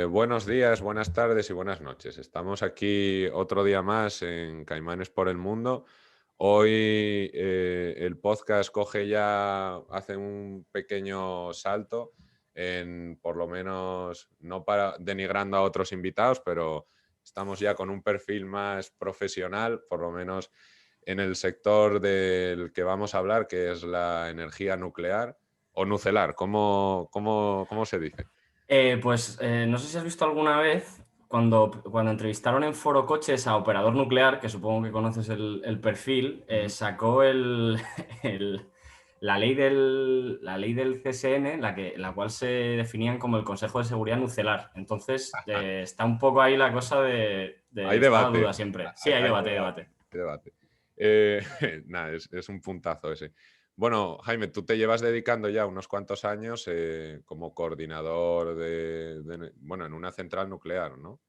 Buenos días, buenas tardes y buenas noches. Estamos aquí otro día más en Caimanes por el Mundo. Hoy el podcast hace un pequeño salto por lo menos, no para denigrando a otros invitados, pero estamos ya con un perfil más profesional, por lo menos en el sector del que vamos a hablar, que es la energía nuclear o nucelar. ¿Cómo se dice? No sé si has visto alguna vez cuando entrevistaron en Foro Coches a Operador Nuclear, que supongo que conoces el perfil, Ujú. sacó el- la ley del CSN, la cual se definían como el Consejo de Seguridad Nucelar. Entonces, está un poco ahí la cosa Hay está la debate, duda siempre. Sí, hay hay debate, hay debate, debate. hay debate. Nada, es un puntazo ese. Bueno, Jaime, tú te llevas dedicando ya unos cuantos años como coordinador bueno, en una central nuclear, ¿no?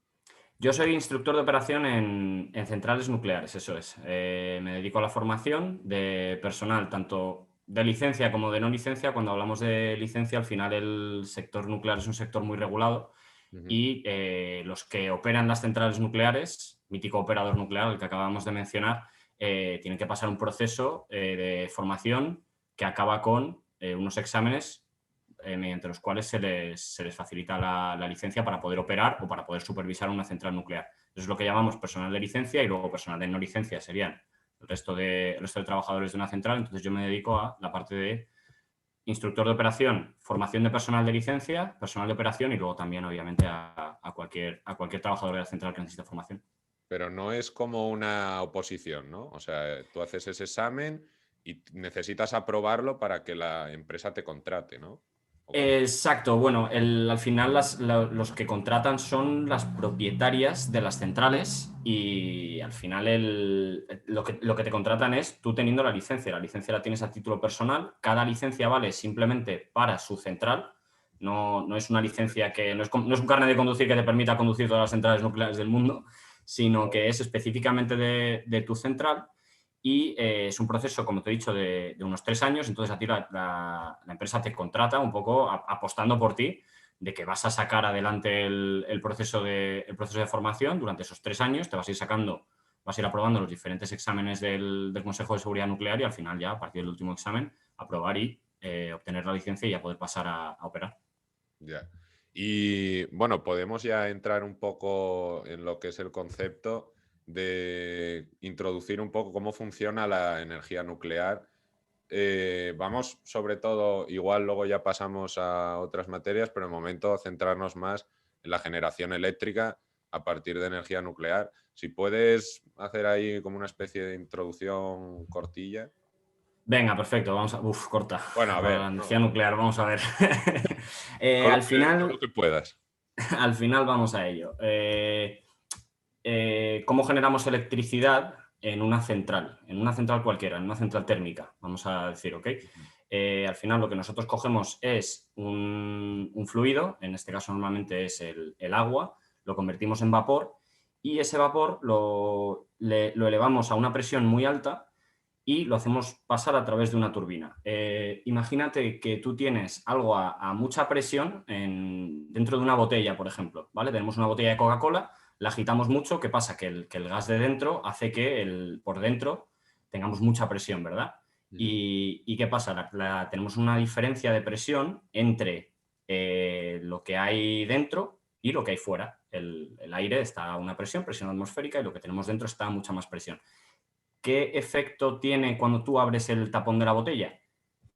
Yo soy instructor de operación en centrales nucleares, eso es. Me dedico a la formación de personal, tanto de licencia como de no licencia. Cuando hablamos de licencia, al final el sector nuclear es un sector muy regulado Ujú. y los que operan las centrales nucleares, mítico operador nuclear, el que acabamos de mencionar, tienen que pasar un proceso de formación que acaba con unos exámenes mediante los cuales se les facilita la licencia para poder operar o para poder supervisar una central nuclear. Eso es lo que llamamos personal de licencia, y luego personal de no licencia serían el resto de trabajadores de una central. Entonces yo me dedico a la parte de instructor de operación, formación de personal de licencia, personal de operación y luego también, obviamente, a cualquier trabajador de la central que necesite formación. Pero no es como una oposición, ¿no? O sea, tú haces ese examen y necesitas aprobarlo para que la empresa te contrate, ¿no? ¿O cómo? Exacto, bueno, al final los que contratan son las propietarias de las centrales, y al final lo que te contratan es tú teniendo la licencia la tienes a título personal. Cada licencia vale simplemente para su central, no es una licencia que no es un carnet de conducir que te permita conducir todas las centrales nucleares del mundo, sino que es específicamente de tu central. Y es un proceso, como te he dicho, de unos 3 años. Entonces a ti la empresa te contrata un poco apostando por ti, de que vas a sacar adelante el proceso de formación durante esos 3 años. Te vas a ir aprobando los diferentes exámenes del Consejo de Seguridad Nuclear, y al final ya, a partir del último examen, aprobar y obtener la licencia y ya poder pasar a operar. Ya. Y bueno, podemos ya entrar un poco en lo que es el concepto de introducir un poco cómo funciona la energía nuclear. Vamos sobre todo, igual luego ya pasamos a otras materias, pero de momento centrarnos más en la generación eléctrica a partir de energía nuclear. Si puedes hacer ahí como una especie de introducción cortilla. Venga, perfecto. Vamos a... Uf, corta. Bueno, a Para ver, la no, energía nuclear, vamos a ver. todo Al todo lo final, que puedas. al final vamos a ello. ¿Cómo generamos electricidad en una central cualquiera, en una central térmica? Vamos a decir, ¿ok? Ujú. Al final lo que nosotros cogemos es un fluido, en este caso normalmente es el agua, lo convertimos en vapor, y ese vapor lo elevamos a una presión muy alta y lo hacemos pasar a través de una turbina. Imagínate que tú tienes algo a mucha presión dentro de una botella, por ejemplo, ¿vale? Tenemos una botella de Coca-Cola, la agitamos mucho. ¿Qué pasa? Que el gas de dentro hace que por dentro tengamos mucha presión, ¿verdad? Ujú. ¿Y qué pasa? Tenemos una diferencia de presión entre lo que hay dentro y lo que hay fuera. El aire está a una presión atmosférica, y lo que tenemos dentro está a mucha más presión. ¿Qué efecto tiene cuando tú abres el tapón de la botella?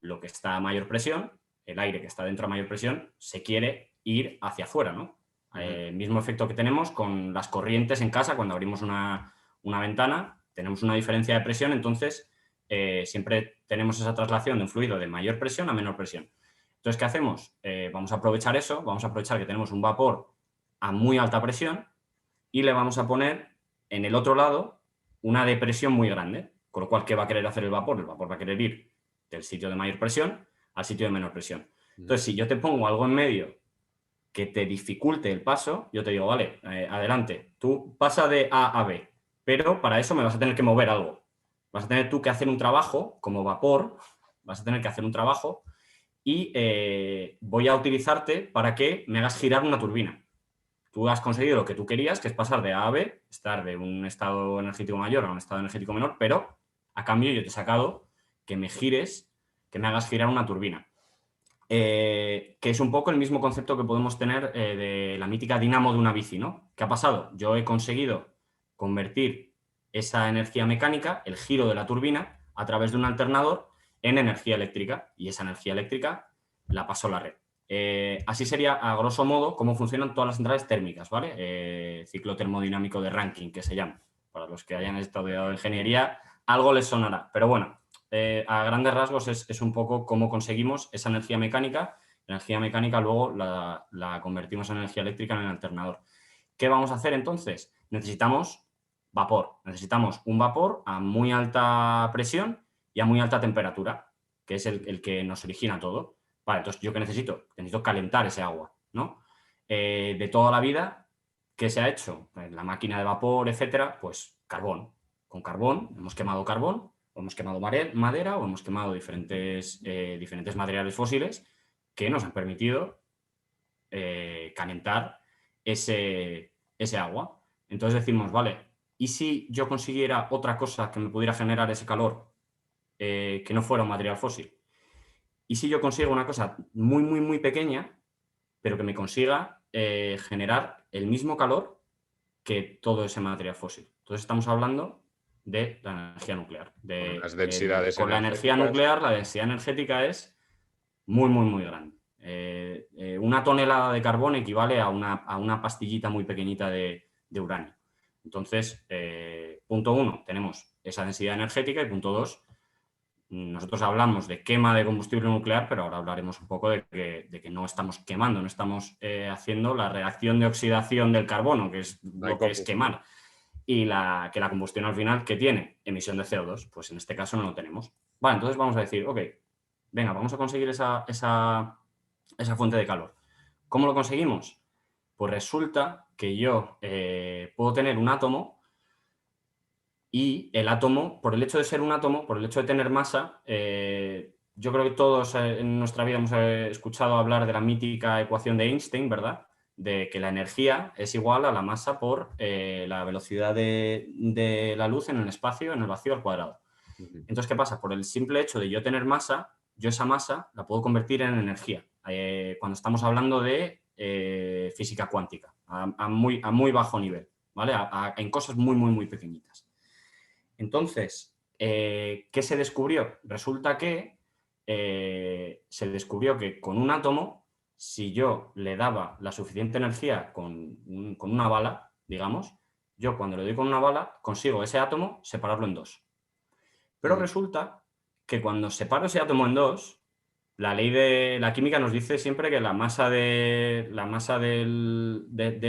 Lo que está a mayor presión, el aire que está dentro a mayor presión, se quiere ir hacia afuera, ¿no? Ujú. Mismo efecto que tenemos con las corrientes en casa cuando abrimos una ventana, tenemos una diferencia de presión. Entonces siempre tenemos esa traslación de un fluido de mayor presión a menor presión. Entonces, ¿qué hacemos? Vamos a aprovechar eso, vamos a aprovechar que tenemos un vapor a muy alta presión, y le vamos a poner en el otro lado una depresión muy grande, con lo cual, ¿qué va a querer hacer el vapor? El vapor va a querer ir del sitio de mayor presión al sitio de menor presión. Ujú. Entonces, si yo te pongo algo en medio que te dificulte el paso, yo te digo, vale, adelante, tú pasa de A a B, pero para eso me vas a tener que mover algo. Vas a tener tú que hacer un trabajo como vapor, vas a tener que hacer un trabajo, y voy a utilizarte para que me hagas girar una turbina. tú has conseguido lo que tú querías, que es pasar de A a B, estar de un estado energético mayor a un estado energético menor, pero a cambio yo te he sacado que me gires, que me hagas girar una turbina. Que es un poco el mismo concepto que podemos tener de la mítica dinamo de una bici, ¿no? ¿Qué ha pasado? Yo he conseguido convertir esa energía mecánica, el giro de la turbina, a través de un alternador en energía eléctrica, y esa energía eléctrica la paso a la red. Así sería, a grosso modo, cómo funcionan todas las centrales térmicas, ¿vale? Ciclo termodinámico de Rankine, que se llama. Para los que hayan estudiado ingeniería, algo les sonará. Pero bueno, a grandes rasgos es un poco cómo conseguimos esa energía mecánica. La energía mecánica luego la convertimos en energía eléctrica en el alternador. ¿Qué vamos a hacer entonces? Necesitamos vapor. Necesitamos un vapor a muy alta presión y a muy alta temperatura, que es el que nos origina todo. Vale, entonces, ¿yo qué necesito? Necesito calentar ese agua, ¿no? De toda la vida, ¿qué se ha hecho? La máquina de vapor, etcétera, pues carbón. Con carbón, hemos quemado carbón, o hemos quemado madera, o hemos quemado diferentes materiales fósiles que nos han permitido calentar ese agua. Entonces decimos, vale, ¿y si yo consiguiera otra cosa que me pudiera generar ese calor que no fuera un material fósil? ¿Y si yo consigo una cosa muy, muy, muy pequeña, pero que me consiga generar el mismo calor que todo ese material fósil? Entonces estamos hablando de la energía nuclear. Con unas densidades Con la energía energéticas. nuclear, la densidad energética es muy, muy, muy grande. Una tonelada de carbón equivale a una pastillita muy pequeñita de uranio. Entonces, punto 1, tenemos esa densidad energética, y punto 2, nosotros hablamos de quema de combustible nuclear, pero ahora hablaremos un poco de que no estamos quemando, no estamos haciendo la reacción de oxidación del carbono, que es No hay lo que es combustión. quemar. Y que la combustión al final, ¿qué tiene? Emisión de CO2. Pues en este caso no lo tenemos. Vale, entonces vamos a decir, ok, venga, vamos a conseguir esa fuente de calor. ¿Cómo lo conseguimos? Pues resulta que yo puedo tener un átomo, y el átomo, por el hecho de ser un átomo, por el hecho de tener masa, yo creo que todos en nuestra vida hemos escuchado hablar de la mítica ecuación de Einstein, ¿verdad? De que la energía es igual a la masa por la velocidad de la luz en el espacio, en el vacío al cuadrado. Entonces, ¿qué pasa? Por el simple hecho de yo tener masa, yo esa masa la puedo convertir en energía. Cuando estamos hablando de física cuántica, a muy bajo nivel, ¿vale? En cosas muy, muy, muy pequeñitas. Entonces, ¿qué se descubrió? Resulta que se descubrió que con un átomo, si yo le daba la suficiente energía con una bala, digamos, yo cuando le doy con una bala consigo ese átomo separarlo en dos. Pero resulta que cuando separo ese átomo en dos, la ley de la química nos dice siempre que la masa de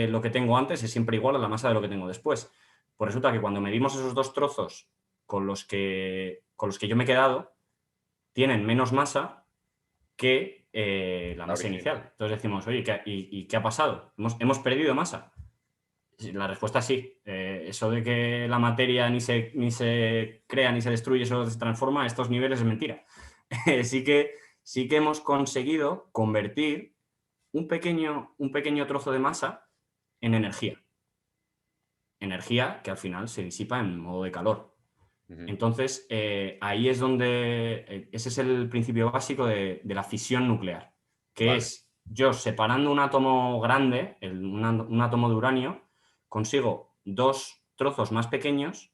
lo que tengo antes es siempre igual a la masa de lo que tengo después. Pues resulta que cuando medimos esos dos trozos con los que yo me he quedado, tienen menos masa que la La masa original. inicial. Entonces decimos, oye, ¿qué ha pasado? ¿Hemos perdido masa? La respuesta es sí. Eso de que la materia ni se crea ni se destruye, solo se transforma, a estos niveles es mentira. sí que hemos conseguido convertir un pequeño trozo de masa en energía. Energía que al final se disipa en modo de calor. Entonces, ahí es donde, ese es el principio básico de la fisión nuclear, que Vale. es yo separando un átomo grande, un átomo de uranio, consigo dos trozos más pequeños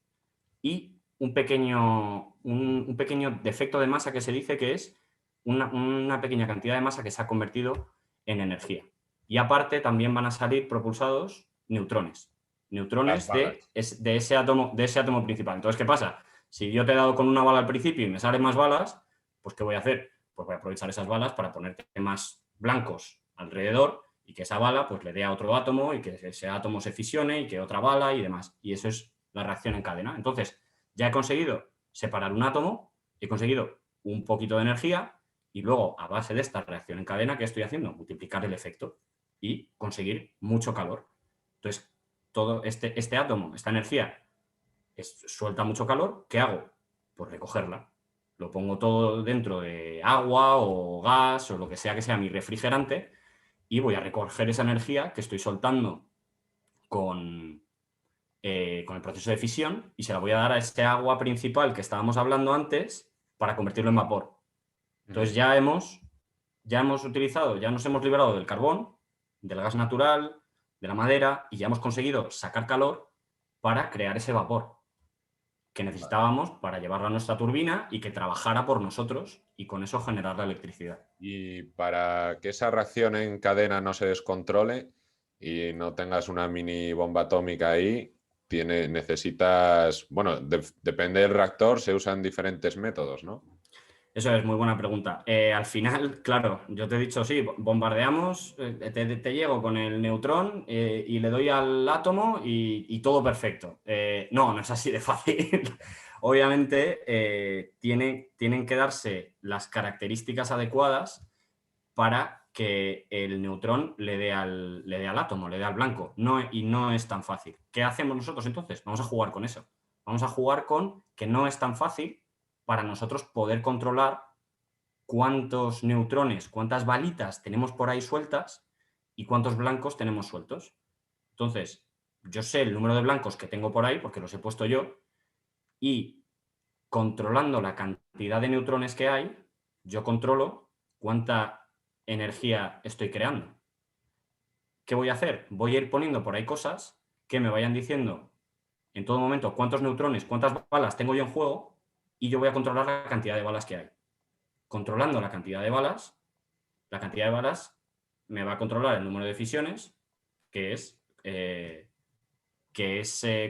y un pequeño defecto de masa que se dice que es una pequeña cantidad de masa que se ha convertido en energía. Y aparte también van a salir propulsados neutrones. Las Neutrones balas. de ese átomo principal. Entonces, ¿qué pasa? Si yo te he dado con una bala al principio y me salen más balas, pues ¿qué voy a hacer? Pues voy a aprovechar esas balas para ponerte más blancos alrededor y que esa bala pues le dé a otro átomo y que ese átomo se fisione y que otra bala y demás. Y eso es la reacción en cadena. Entonces, ya he conseguido separar un átomo, he conseguido un poquito de energía y luego, a base de esta reacción en cadena, ¿qué estoy haciendo? Multiplicar el efecto y conseguir mucho calor. Entonces, todo este átomo, esta energía, suelta mucho calor. ¿Qué hago? Pues recogerla. Lo pongo todo dentro de agua o gas o lo que sea mi refrigerante y voy a recoger esa energía que estoy soltando con el proceso de fisión y se la voy a dar a ese agua principal que estábamos hablando antes para convertirlo en vapor. Entonces ya hemos utilizado, ya nos hemos liberado del carbón, del gas natural, de la madera y ya hemos conseguido sacar calor para crear ese vapor que necesitábamos para llevarlo a nuestra turbina y que trabajara por nosotros y con eso generar la electricidad. Y para que esa reacción en cadena no se descontrole y no tengas una mini bomba atómica ahí, necesitas, bueno, depende del reactor, se usan diferentes métodos, ¿no? Eso es muy buena pregunta. Al final, claro, yo te he dicho, sí, bombardeamos, te llego con el neutrón y le doy al átomo y todo perfecto. No es así de fácil. Obviamente, tienen que darse las características adecuadas para que el neutrón le dé al átomo, le dé al blanco. Y no es tan fácil. ¿Qué hacemos nosotros entonces? Vamos a jugar con eso. Vamos a jugar con que no es tan fácil para nosotros poder controlar cuántos neutrones, cuántas balitas tenemos por ahí sueltas y cuántos blancos tenemos sueltos. Entonces, yo sé el número de blancos que tengo por ahí porque los he puesto yo y controlando la cantidad de neutrones que hay, yo controlo cuánta energía estoy creando. ¿Qué voy a hacer? Voy a ir poniendo por ahí cosas que me vayan diciendo en todo momento cuántos neutrones, cuántas balas tengo yo en juego y yo voy a controlar la cantidad de balas que hay. Controlando la cantidad de balas me va a controlar el número de fisiones, que es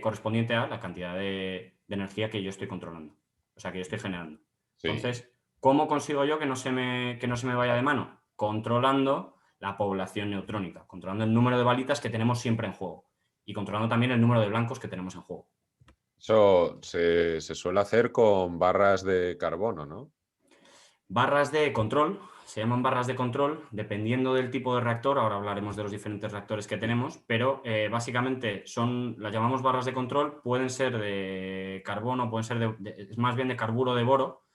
correspondiente a la cantidad de energía que yo estoy controlando, o sea, que yo estoy generando. Sí. Entonces, ¿cómo consigo yo que no se me vaya de mano? Controlando la población neutrónica, controlando el número de balitas que tenemos siempre en juego y controlando también el número de blancos que tenemos en juego. Eso se suele hacer con barras de carbono, ¿no? Barras de control, se llaman barras de control, dependiendo del tipo de reactor, ahora hablaremos de los diferentes reactores que tenemos, pero básicamente las llamamos barras de control, pueden ser de carbono, pueden ser es más bien de carburo de boro,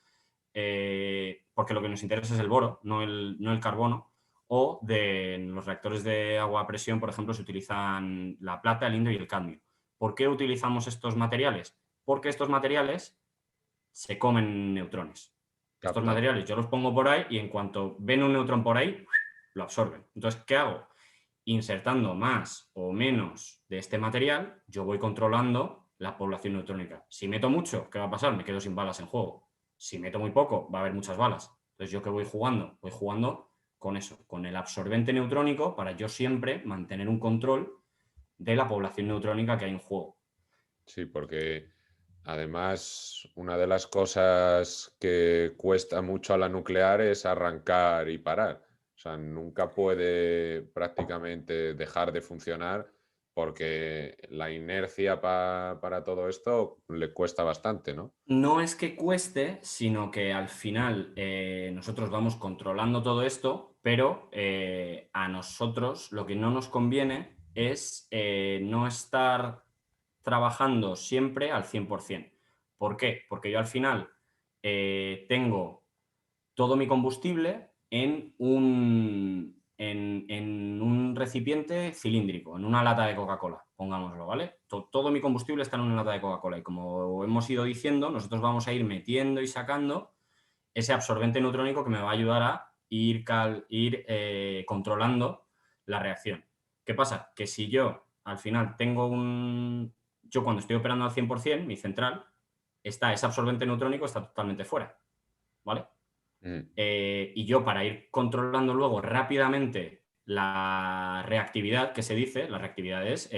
porque lo que nos interesa es el boro, no el carbono, o en los reactores de agua a presión, por ejemplo, se utilizan la plata, el indio y el cadmio. ¿Por qué utilizamos estos materiales? Porque estos materiales se comen neutrones. Estos materiales yo los pongo por ahí y en cuanto ven un neutrón por ahí, lo absorben. Entonces, ¿qué hago? Insertando más o menos de este material, yo voy controlando la población neutrónica. Si meto mucho, ¿qué va a pasar? Me quedo sin balas en juego. Si meto muy poco, va a haber muchas balas. Entonces, ¿yo qué voy jugando? Voy jugando con eso, con el absorbente neutrónico para yo siempre mantener un control de la población neutrónica que hay en juego. Sí, porque además una de las cosas que cuesta mucho a la nuclear es arrancar y parar. O sea, nunca puede prácticamente dejar de funcionar porque la inercia para todo esto le cuesta bastante, ¿no? No es que cueste, sino que al final nosotros vamos controlando todo esto, pero a nosotros lo que no nos conviene es no estar trabajando siempre al 100%. ¿Por qué? Porque yo al final tengo todo mi combustible en un recipiente cilíndrico, en una lata de Coca-Cola, pongámoslo, ¿vale? Todo mi combustible está en una lata de Coca-Cola y como hemos ido diciendo, nosotros vamos a ir metiendo y sacando ese absorbente neutrónico que me va a ayudar a ir controlando la reacción. ¿Qué pasa? Que si yo al final yo cuando estoy operando al 100%, mi central, ese absorbente neutrónico está totalmente fuera, ¿vale? Y yo para ir controlando luego rápidamente la reactividad que se dice, la reactividad es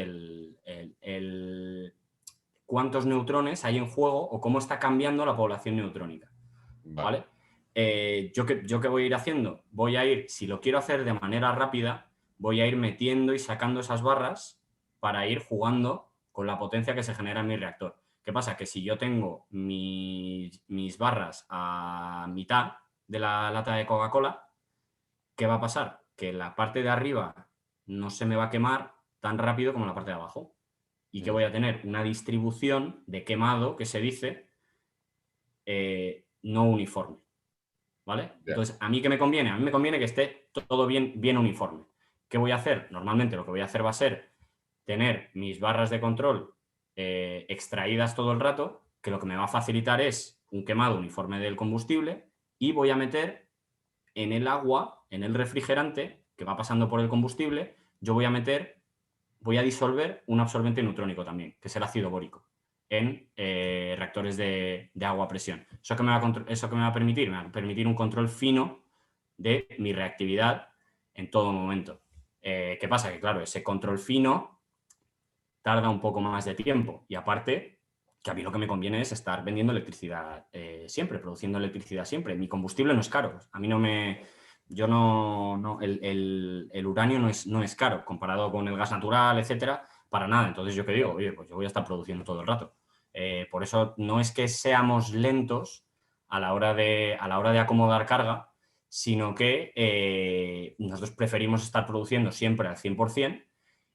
cuántos neutrones hay en juego o cómo está cambiando la población neutrónica. ¿Vale? ¿Yo qué voy a ir haciendo? Voy a ir, si lo quiero hacer de manera rápida, voy a ir metiendo y sacando esas barras para ir jugando con la potencia que se genera en mi reactor. ¿Qué pasa? Que si yo tengo mis barras a mitad de la lata de Coca-Cola, ¿qué va a pasar? Que la parte de arriba no se me va a quemar tan rápido como la parte de abajo. Y que voy a tener una distribución de quemado, que se dice, no uniforme. ¿Vale? Entonces, ¿a mí qué me conviene? A mí me conviene que esté todo bien uniforme. ¿Qué voy a hacer? Normalmente lo que voy a hacer va a ser tener mis barras de control extraídas todo el rato, que lo que me va a facilitar es un quemado uniforme del combustible, y voy a meter en el agua, en el refrigerante que va pasando por el combustible, yo voy a disolver un absorbente neutrónico también, que es el ácido bórico, en reactores de agua a presión. ¿Eso qué me va a permitir? Me va a permitir un control fino de mi reactividad en todo momento. ¿Qué pasa? Que claro, ese control fino tarda un poco más de tiempo, y aparte que a mí lo que me conviene es estar vendiendo electricidad siempre, produciendo electricidad siempre. Mi combustible no es caro. A mí no me... Yo el uranio no es caro comparado con el gas natural, etcétera, para nada. Entonces, ¿yo qué digo? Oye, pues yo voy a estar produciendo todo el rato. Por eso no es que seamos lentos a la hora de acomodar carga, sino que nosotros preferimos estar produciendo siempre al 100%,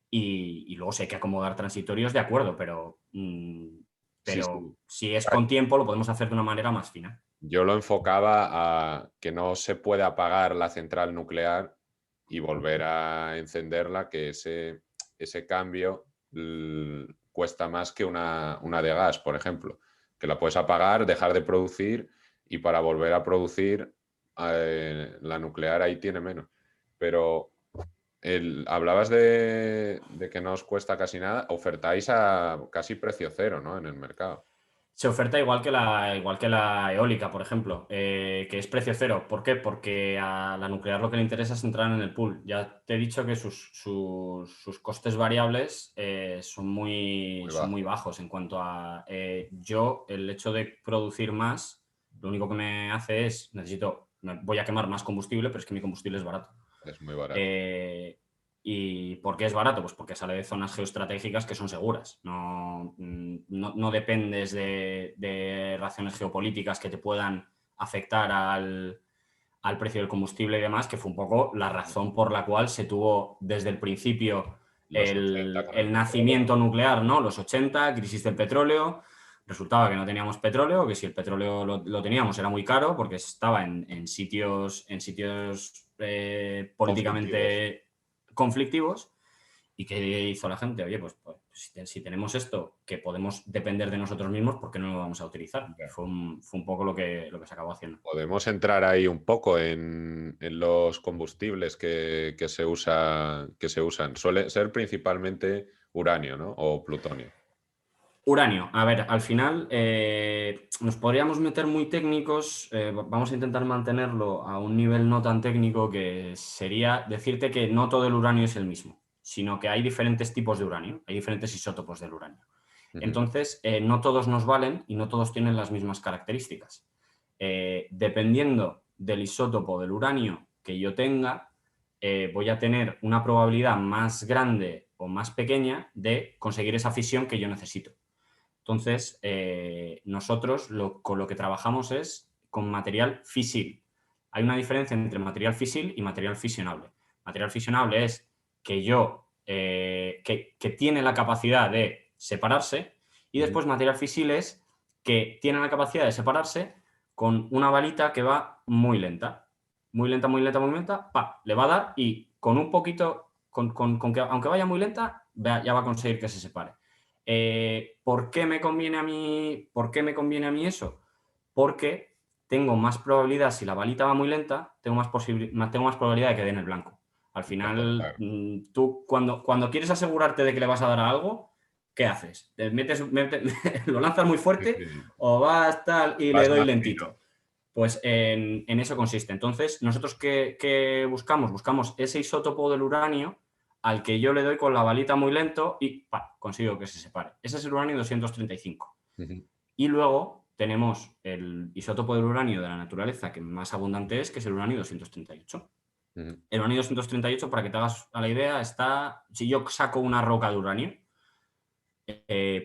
y luego si hay que acomodar transitorios, de acuerdo, pero Sí, sí. si es con tiempo lo podemos hacer de una manera más fina. Yo lo enfocaba a que no se puede apagar la central nuclear y volver a encenderla, que ese cambio cuesta más que una de gas, por ejemplo, que la puedes apagar, dejar de producir, y para volver a producir la nuclear ahí tiene menos. Pero hablabas de que no os cuesta casi nada, ofertáis a casi precio cero, ¿no? En el mercado. Se oferta igual que la eólica, por ejemplo, que es precio cero. ¿Por qué? Porque a la nuclear lo que le interesa es entrar en el pool. Ya te he dicho que sus costes variables son Muy muy bajo. bajos en cuanto a... el hecho de producir más, lo único que me hace es, voy a quemar más combustible, pero es que mi combustible es barato. Es muy barato. ¿Y por qué es barato? Pues porque sale de zonas geoestratégicas que son seguras. No dependes de razones geopolíticas que te puedan afectar al precio del combustible y demás, que fue un poco la razón por la cual se tuvo desde el principio Los 80 con el el petróleo. nacimiento nuclear, ¿no? Los 80, crisis del petróleo. Resultaba que no teníamos petróleo, que si el petróleo lo teníamos era muy caro porque estaba en sitios Conflictivos. políticamente conflictivos. ¿Y qué hizo la gente? Oye, pues si tenemos esto, que podemos depender de nosotros mismos, ¿por qué no lo vamos a utilizar? Ya. Fue un poco lo que se acabó haciendo. Podemos entrar ahí un poco en los combustibles que se usan. Suele ser principalmente uranio, ¿no? O plutonio. Uranio. A ver, al final nos podríamos meter muy técnicos. Vamos a intentar mantenerlo a un nivel no tan técnico, que sería decirte que no todo el uranio es el mismo, sino que hay diferentes tipos de uranio, hay diferentes isótopos del uranio. Ujú. Entonces, no todos nos valen y no todos tienen las mismas características. Dependiendo del isótopo del uranio que yo tenga, voy a tener una probabilidad más grande o más pequeña de conseguir esa fisión que yo necesito. Entonces, nosotros con lo que trabajamos es con material fisil. Hay una diferencia entre material fisil y material fisionable. Material fisionable es que tiene la capacidad de separarse, y Ujú. después material fisil es que tiene la capacidad de separarse con una balita que va muy lenta. Muy lenta, muy lenta, muy lenta, le va a dar, y con un poquito, con que aunque vaya muy lenta, ya va a conseguir que se separe. ¿Por qué me conviene a mí eso? Porque tengo más probabilidad, si la balita va muy lenta, tengo más probabilidad de que dé en el blanco. Al final, Acertar. tú cuando quieres asegurarte de que le vas a dar a algo, ¿qué haces? ¿Lo lanzas muy Sí, fuerte sí. o vas tal y le Vas doy más fino. lentito? Pues en eso consiste. Entonces, ¿nosotros qué buscamos? Buscamos ese isótopo del uranio al que yo le doy con la balita muy lento y consigo que se separe. Ese es el uranio 235. Ujú. Y luego tenemos el isótopo del uranio de la naturaleza que más abundante es, que es el uranio 238. Ujú. El uranio 238, para que te hagas a la idea, si yo saco una roca de uranio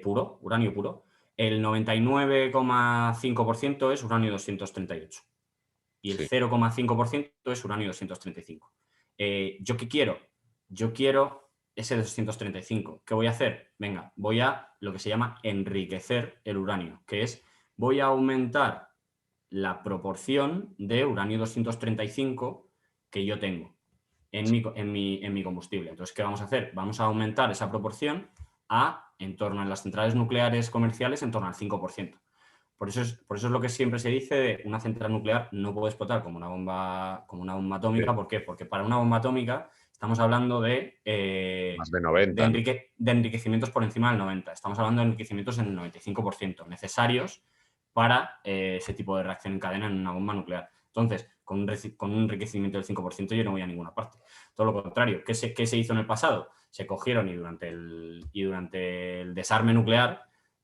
puro, uranio puro, el 99,5% es uranio 238 y el Sí. 0,5% es uranio 235. ¿Yo qué quiero? Yo quiero ese 235. ¿Qué voy a hacer? Venga, voy a lo que se llama enriquecer el uranio, que es voy a aumentar la proporción de uranio 235 que yo tengo. en mi combustible. Entonces, ¿qué vamos a hacer? Vamos a aumentar esa proporción en torno a las centrales nucleares comerciales, en torno al 5%. Por eso es lo que siempre se dice de una central nuclear no puede explotar como una bomba atómica. Sí. ¿Por qué? Porque para una bomba atómica estamos hablando de Más de 90, ¿no? de enriquecimientos por encima del 90. Estamos hablando de enriquecimientos en el 95% necesarios para ese tipo de reacción en cadena en una bomba nuclear. Entonces, con un enriquecimiento del 5% yo no voy a ninguna parte. Todo lo contrario. ¿Qué se hizo en el pasado? Se cogieron y durante el desarme nuclear,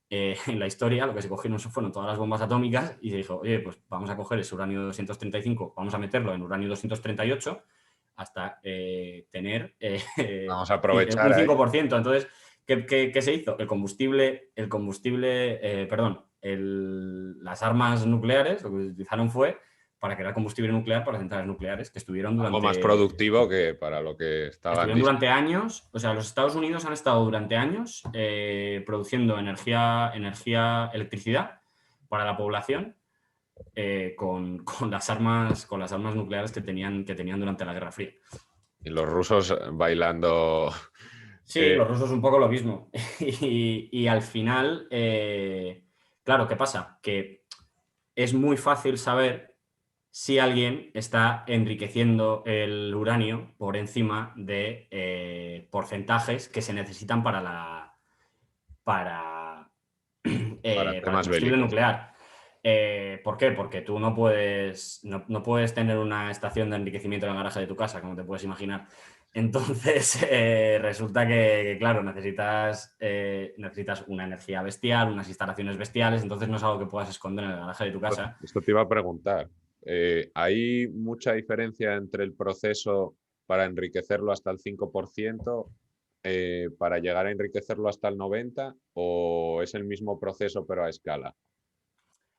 en la historia, lo que se cogieron fueron todas las bombas atómicas y se dijo, oye, pues vamos a coger ese uranio 235, vamos a meterlo en uranio 238 hasta tener Vamos a un aprovechar ahí. 5%. Entonces, ¿qué se hizo? Las armas nucleares lo que utilizaron fue para crear combustible nuclear para centrales nucleares que Algo más productivo que para lo que estaban estuvieron durante diseñados. años. O sea, los Estados Unidos han estado durante años produciendo electricidad para la población con las armas nucleares que tenían durante la Guerra Fría. Y los rusos bailando. Sí, los rusos un poco lo mismo. Y al final, claro, ¿qué pasa? Que es muy fácil saber si alguien está enriqueciendo el uranio por encima de porcentajes que se necesitan para Para para el temas combustible bélicos. nuclear. ¿Por qué? Porque tú no puedes tener una estación de enriquecimiento en el garaje de tu casa, como te puedes imaginar. Entonces, resulta claro, necesitas una energía bestial, unas instalaciones bestiales, entonces no es algo que puedas esconder en el garaje de tu casa. Esto te iba a preguntar. ¿Hay mucha diferencia entre el proceso para enriquecerlo hasta el 5%, para llegar a enriquecerlo hasta el 90%, o es el mismo proceso pero a escala?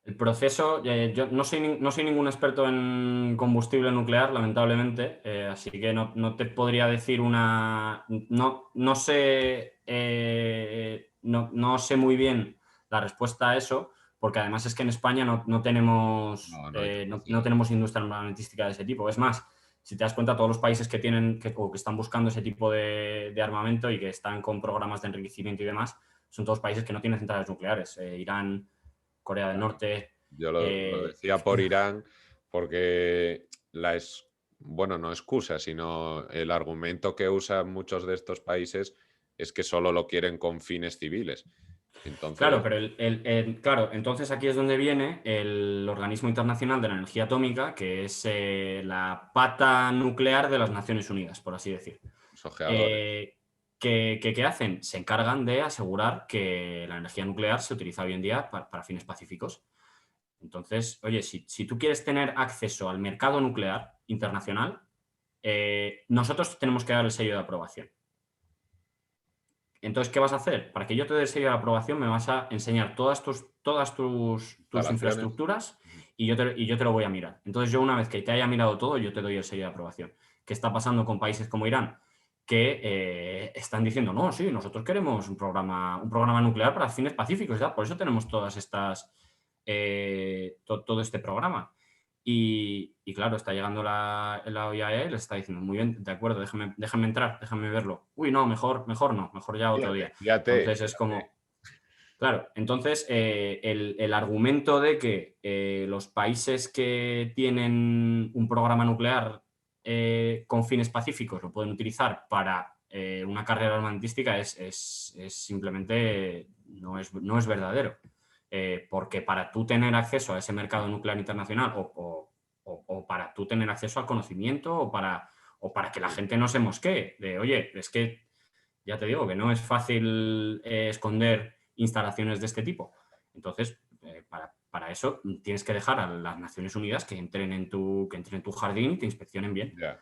El proceso, yo no soy ningún experto en combustible nuclear, lamentablemente, así que no te podría decir no sé, no sé muy bien la respuesta a eso, porque además es que en España no tenemos, No hay no capacidad. tenemos industria armamentística de ese tipo. Es más, si te das cuenta, todos los países que tienen o que están buscando ese tipo de armamento y que están con programas de enriquecimiento y demás, son todos países que no tienen centrales nucleares. Irán, Corea del Norte. Yo lo decía por Irán porque bueno, no excusa, sino el argumento que usan muchos de estos países es que solo lo quieren con fines civiles. Claro, Entonces, pero claro, entonces aquí es donde viene el Organismo Internacional de la Energía Atómica, que es la pata nuclear de las Naciones Unidas, por así decir. los ojeadores. Eh, ¿Qué hacen? Se encargan de asegurar que la energía nuclear se utiliza hoy en día para fines pacíficos. Entonces, oye, si tú quieres tener acceso al mercado nuclear internacional, nosotros tenemos que dar el sello de aprobación. Entonces, ¿qué vas a hacer? Para que yo te dé el sello de aprobación, me vas a enseñar todas tus Instalaciones. infraestructuras y yo te lo voy a mirar. Entonces, yo una vez que te haya mirado todo, yo te doy el sello de aprobación. ¿Qué está pasando con países como Irán? Que están diciendo, no, sí, nosotros queremos un programa nuclear para fines pacíficos, ¿ya? Por eso tenemos todas estas, todo este programa. Y claro, está llegando la OIAE y les está diciendo, muy bien, de acuerdo, déjame entrar, déjame verlo. Uy, no, mejor no, mejor ya otro Fíjate, día. fíjate, Entonces es como, claro, entonces el argumento de que los países que tienen un programa nuclear con fines pacíficos lo pueden utilizar para una carrera armamentística es simplemente no es verdadero. Porque para tú tener acceso a ese mercado nuclear internacional o para tú tener acceso al conocimiento o para que la gente no se mosquee de, oye, es que ya te digo que no es fácil esconder instalaciones de este tipo. Entonces, para eso tienes que dejar a las Naciones Unidas que entren en tu jardín y te inspeccionen bien. ya.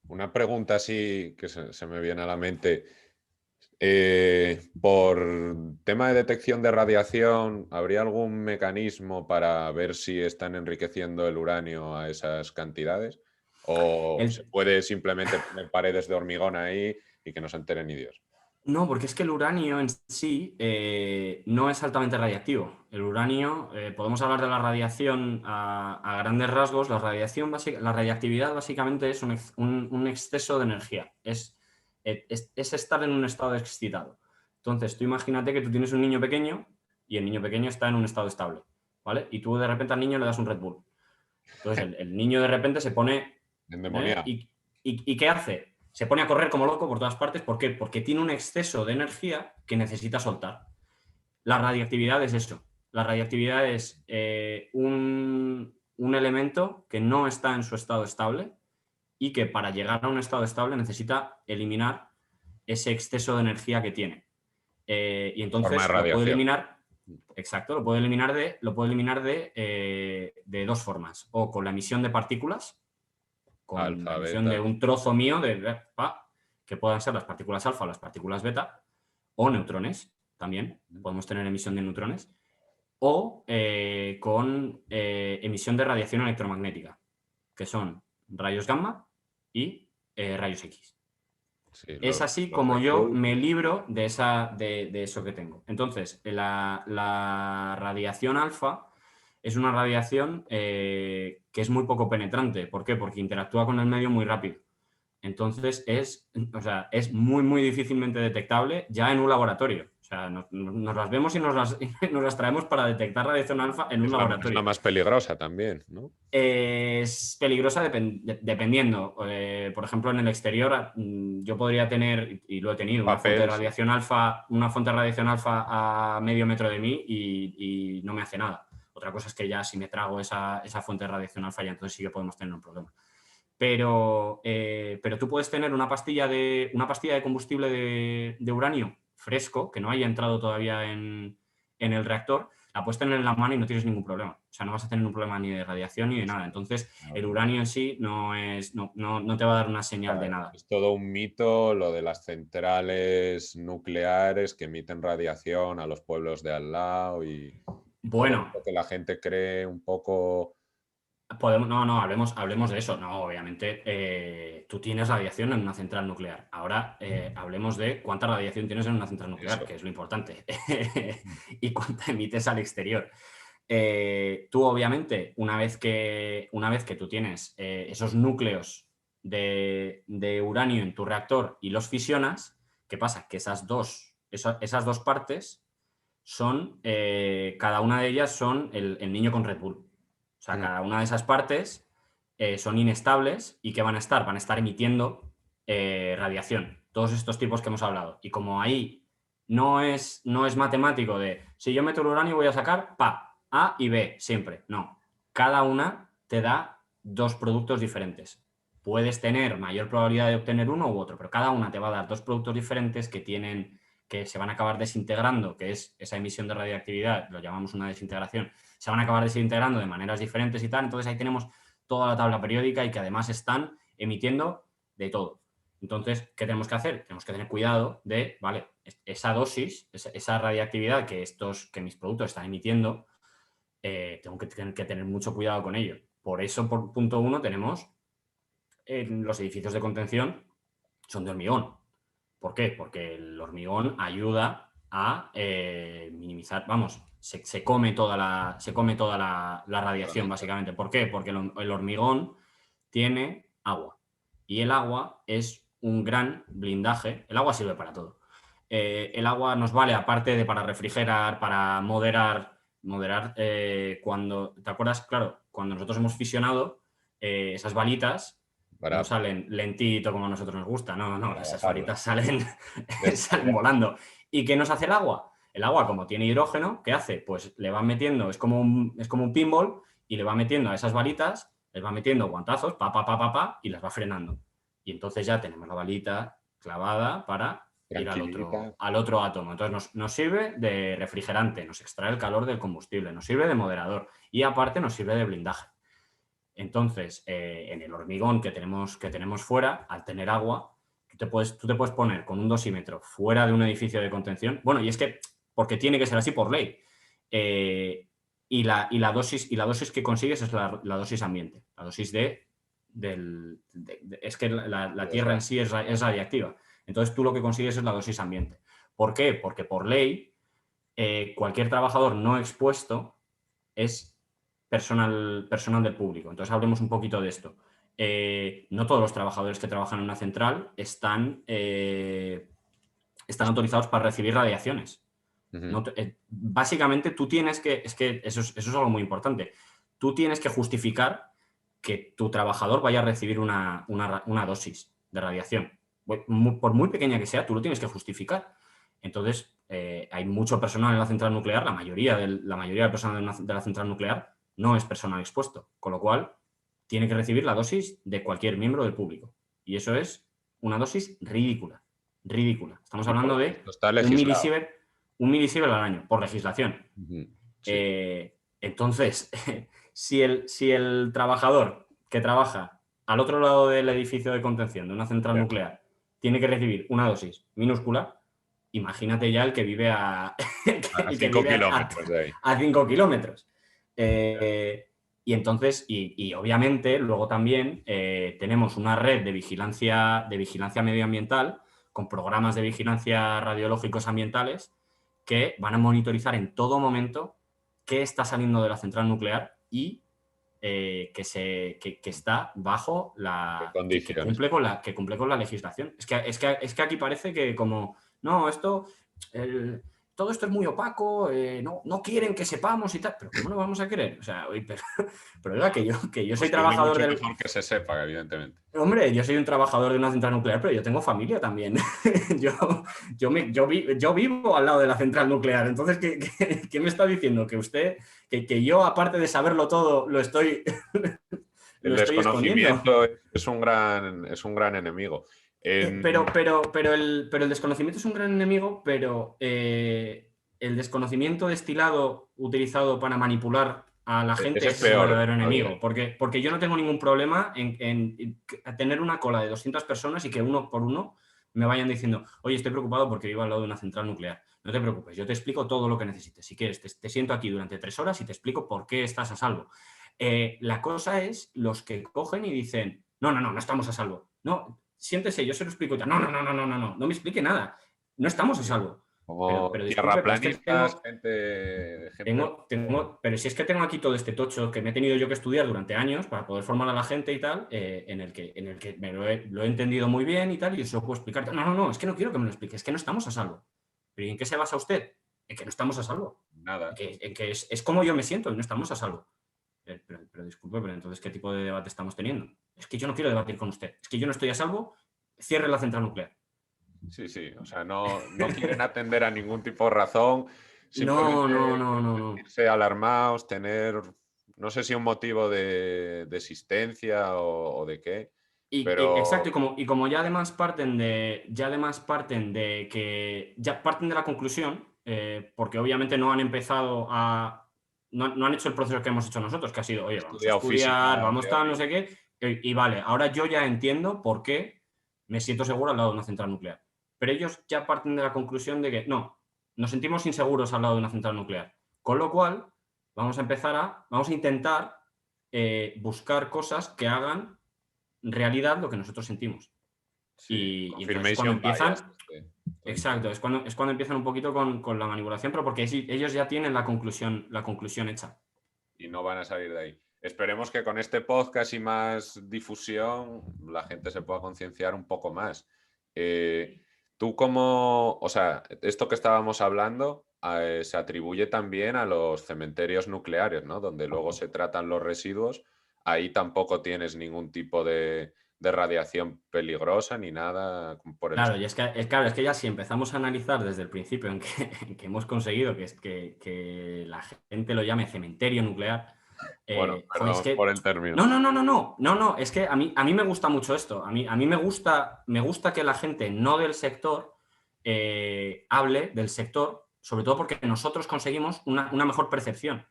Una pregunta así que se me viene a la mente. Por tema de detección de radiación, ¿habría algún mecanismo para ver si están enriqueciendo el uranio a esas cantidades? ¿O se El, puede simplemente poner paredes de hormigón ahí y que no se enteren ni Dios? No, porque es que el uranio en sí no es altamente radiactivo. El uranio, podemos hablar de la radiación a grandes rasgos. La radiactividad básicamente es un exceso de energía. Es estar en un estado excitado. Entonces, tú imagínate que tú tienes un niño pequeño y el niño pequeño está en un estado estable, ¿vale? Y tú de repente al niño le das un Red Bull. Entonces, el niño de repente se pone... Endemoniado. ¿Y qué hace? Se pone a correr como loco por todas partes. ¿Por qué? Porque tiene un exceso de energía que necesita soltar. La radiactividad es eso. La radiactividad es un elemento que no está en su estado estable y que para llegar a un estado estable necesita eliminar ese exceso de energía que tiene. Y Forma de entonces lo puede radiación. eliminar, exacto, lo puede eliminar de dos formas. O con la emisión de partículas, con la Alfa, emisión de beta. un trozo mío que puedan ser las partículas alfa o las partículas beta, o neutrones también, podemos tener emisión de neutrones, o con emisión de radiación electromagnética, que son rayos gamma y rayos X. Sí, Es así los como Red yo Bull. me libro de eso que tengo. Entonces, la radiación alfa es una radiación que es muy poco penetrante. ¿Por qué? Porque interactúa con el medio muy rápido. Entonces, es muy, muy difícilmente detectable ya en un laboratorio. O sea, nos las vemos y nos las traemos para detectar radiación alfa en un Es la laboratorio. más peligrosa también, ¿no? Es peligrosa dependiendo. Por ejemplo, en el exterior yo podría tener, y lo he tenido, Papel, sí. una fuente de radiación alfa a medio metro de mí y no me hace nada. Otra cosa es que ya si me trago esa fuente de radiación alfa, ya entonces sí que podemos tener un problema. Pero tú puedes tener una pastilla de combustible de uranio fresco, que no haya entrado todavía en el reactor, la puedes tener en la mano y no tienes ningún problema. O sea, no vas a tener un problema ni de radiación ni de nada. Entonces, el uranio en sí no te va a dar una señal de nada. Es todo un mito lo de las centrales nucleares que emiten radiación a los pueblos de al lado y todo Bueno, esto que la gente cree un poco. no, hablemos de eso. No, obviamente, tú tienes radiación en una central nuclear. Ahora hablemos de cuánta radiación tienes en una central nuclear, Eso. que es lo importante, y cuánta emites al exterior. Tú, obviamente, una vez que tú tienes esos núcleos de uranio en tu reactor y los fisionas, ¿qué pasa? Que esas dos partes son, cada una de ellas son el niño con Red Bull. O sea, Mm. cada una de esas partes son inestables y ¿qué van a estar? Van a estar emitiendo radiación. Todos estos tipos que hemos hablado. Y como ahí no es matemático de si yo meto el uranio voy a sacar A y B siempre. No. Cada una te da dos productos diferentes. Puedes tener mayor probabilidad de obtener uno u otro, pero cada una te va a dar dos productos diferentes que se van a acabar desintegrando, que es esa emisión de radiactividad, lo llamamos una desintegración, se van a acabar desintegrando de maneras diferentes y tal. Entonces ahí tenemos toda la tabla periódica y que además están emitiendo de todo. Entonces, ¿qué tenemos que hacer? Tenemos que tener cuidado de, vale, esa dosis, esa radiactividad que mis productos están emitiendo, tengo que tener mucho cuidado con ello. Por eso, por punto uno, tenemos los edificios de contención son de hormigón. ¿Por qué? Porque el hormigón ayuda a minimizar, vamos, se come toda la radiación, básicamente. ¿Por qué? Porque el hormigón tiene agua. Y el agua es un gran blindaje. El agua sirve para todo. El agua nos vale, aparte de para refrigerar, para moderar cuando, ¿te acuerdas? Claro, cuando nosotros hemos fisionado, esas balitas no Para, salen lentito como a nosotros nos gusta, no, esas bajarla. balitas salen, salen Despega. volando. ¿Y qué nos hace el agua? El agua, como tiene hidrógeno, ¿qué hace? Pues le van metiendo, es como un pinball, y le va metiendo a esas balitas, les va metiendo guantazos, y las va frenando. Y entonces ya tenemos la balita clavada para ir al Tranquilita. otro átomo. Entonces nos sirve de refrigerante, nos extrae el calor del combustible, nos sirve de moderador y aparte nos sirve de blindaje. Entonces, en el hormigón que tenemos fuera, al tener agua, tú te puedes poner con un dosímetro fuera de un edificio de contención. Bueno, y es que, porque tiene que ser así por ley. Y la dosis que consigues es la dosis ambiente, la dosis es que la Tierra en sí es radiactiva. Entonces tú lo que consigues es la dosis ambiente. ¿Por qué? Porque por ley cualquier trabajador no expuesto es personal del público. Entonces hablemos un poquito de esto. No todos los trabajadores que trabajan en una central están autorizados para recibir radiaciones. No, básicamente tú tienes que, es que eso es algo muy importante, tú tienes que justificar que tu trabajador vaya a recibir una dosis de radiación. Por muy pequeña que sea, tú lo tienes que justificar. Entonces, hay mucho personal en la central nuclear, la mayoría del personal de la central nuclear no es personal expuesto, con lo cual tiene que recibir la dosis de cualquier miembro del público. Y eso es una dosis ridícula. Ridícula. Estamos hablando de está legislado. Un milisievert al año, por legislación. Sí. Entonces, si el trabajador que trabaja al otro lado del edificio de contención de una central nuclear tiene que recibir una dosis minúscula, imagínate ya el que vive a 5 kilómetros de ahí. A 5 kilómetros. Y entonces, y obviamente, luego también tenemos una red de vigilancia medioambiental con programas de vigilancia radiológicos ambientales que van a monitorizar en todo momento qué está saliendo de la central nuclear y que está bajo la... Que cumple con la legislación. Es que aquí parece que como... No, todo esto es muy opaco, no quieren que sepamos y tal. Pero ¿cómo no vamos a querer? O sea, pero oiga, que yo soy trabajador del... mejor que se sepa, evidentemente. Hombre, yo soy un trabajador de una central nuclear, pero yo tengo familia también. yo vivo al lado de la central nuclear. Entonces, ¿qué me está diciendo? Que usted, que yo, aparte de saberlo todo, lo estoy... El desconocimiento es un gran enemigo. Pero el desconocimiento es un gran enemigo, pero el desconocimiento destilado utilizado para manipular a la gente es el verdadero enemigo. Porque yo no tengo ningún problema en tener una cola de 200 personas y que uno por uno me vayan diciendo, oye, estoy preocupado porque vivo al lado de una central nuclear. No te preocupes, yo te explico todo lo que necesites. Si quieres, te siento aquí durante 3 horas y te explico por qué estás a salvo. La cosa es los que cogen y dicen, no estamos a salvo. No, siéntese, yo se lo explico. No me explique nada. No estamos a salvo. Como tierraplanistas, gente... Pero si es que tengo aquí todo este tocho que me he tenido yo que estudiar durante años para poder formar a la gente y tal, en el que me lo he entendido muy bien y tal, y os lo puedo explicar. No, es que no quiero que me lo explique, es que no estamos a salvo. ¿Pero en qué se basa usted? En que no estamos a salvo. Nada. En que es como yo me siento y no estamos a salvo. Pero disculpe, pero entonces, ¿qué tipo de debate estamos teniendo? Es que yo no quiero debatir con usted. Es que yo no estoy a salvo. Cierre la central nuclear. Sí. O sea, no quieren atender a ningún tipo de razón. No. Sentirse alarmados, tener, no sé si un motivo de existencia o de qué. Exacto, y como ya además parten de que ya parten de la conclusión, porque obviamente no han empezado no han hecho el proceso que hemos hecho nosotros, que ha sido, oye, vamos a estudiar, física, vamos tal, no sé qué, y vale, ahora yo ya entiendo por qué me siento seguro al lado de una central nuclear. Pero ellos ya parten de la conclusión de que no, nos sentimos inseguros al lado de una central nuclear. Con lo cual, vamos a intentar buscar cosas que hagan realidad lo que nosotros sentimos. Sí, y entonces cuando empiezan... Exacto, es cuando empiezan un poquito con la manipulación, pero porque ellos ya tienen la conclusión hecha. Y no van a salir de ahí. Esperemos que con este podcast y más difusión la gente se pueda concienciar un poco más. Tú o sea, esto que estábamos hablando se atribuye también a los cementerios nucleares, ¿no? Donde luego se tratan los residuos. Ahí tampoco tienes ningún tipo de radiación peligrosa ni nada por el estilo. Claro, es que ya si empezamos a analizar desde el principio en que hemos conseguido que la gente lo llame cementerio nuclear. Bueno, perdón por el término. No, es que a mí me gusta mucho esto. A mí me gusta que la gente no del sector hable del sector, sobre todo porque nosotros conseguimos una mejor percepción.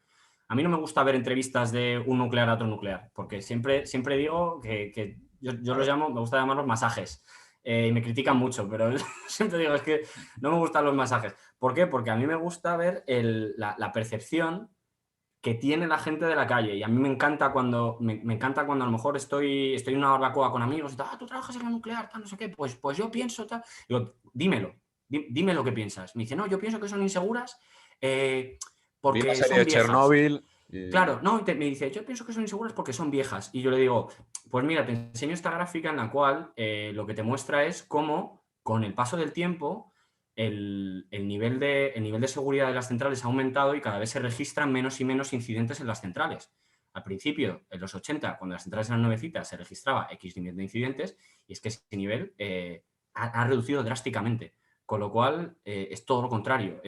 A mí no me gusta ver entrevistas de un nuclear a otro nuclear, porque siempre digo que yo los llamo, me gusta llamarlos masajes. Y me critican mucho, pero siempre digo, es que no me gustan los masajes. ¿Por qué? Porque a mí me gusta ver la percepción que tiene la gente de la calle. Y a mí me encanta cuando, me encanta cuando a lo mejor estoy en una barbacoa con amigos y tal, tú trabajas en la nuclear, tal, no sé qué, pues yo pienso tal. Digo, dímelo, dime lo que piensas. Me dice, no, yo pienso que son inseguras Vi la porque serie son de viejas. Chernobyl y... Claro, no, me dice, yo pienso que son inseguras porque son viejas. Y yo le digo, pues mira, te enseño esta gráfica en la cual lo que te muestra es cómo, con el paso del tiempo, el nivel de seguridad de las centrales ha aumentado y cada vez se registran menos y menos incidentes en las centrales. Al principio, en los 80, cuando las centrales eran nuevecitas, se registraba X nivel de incidentes y es que ese nivel ha reducido drásticamente. Con lo cual, es todo lo contrario.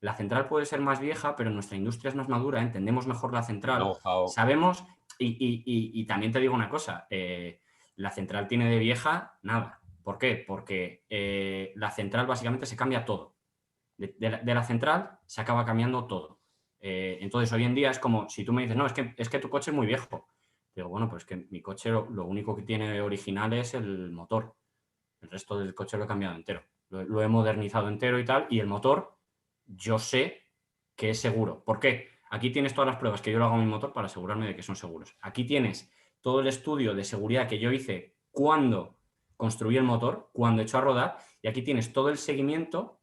La central puede ser más vieja, pero nuestra industria es más madura, entendemos mejor la central, know-how. sabemos, y también te digo una cosa, la central tiene de vieja nada. ¿Por qué? Porque la central básicamente se cambia todo. De la central se acaba cambiando todo. Entonces, hoy en día es como si tú me dices, no, es que tu coche es muy viejo. Digo, bueno, pues que mi coche lo único que tiene original es el motor. El resto del coche lo he cambiado entero. Lo he modernizado entero y tal. Y el motor, yo sé que es seguro. ¿Por qué? Aquí tienes todas las pruebas que yo lo hago a mi motor para asegurarme de que son seguros. Aquí tienes todo el estudio de seguridad que yo hice cuando construí el motor, cuando echó a rodar. Y aquí tienes todo el seguimiento,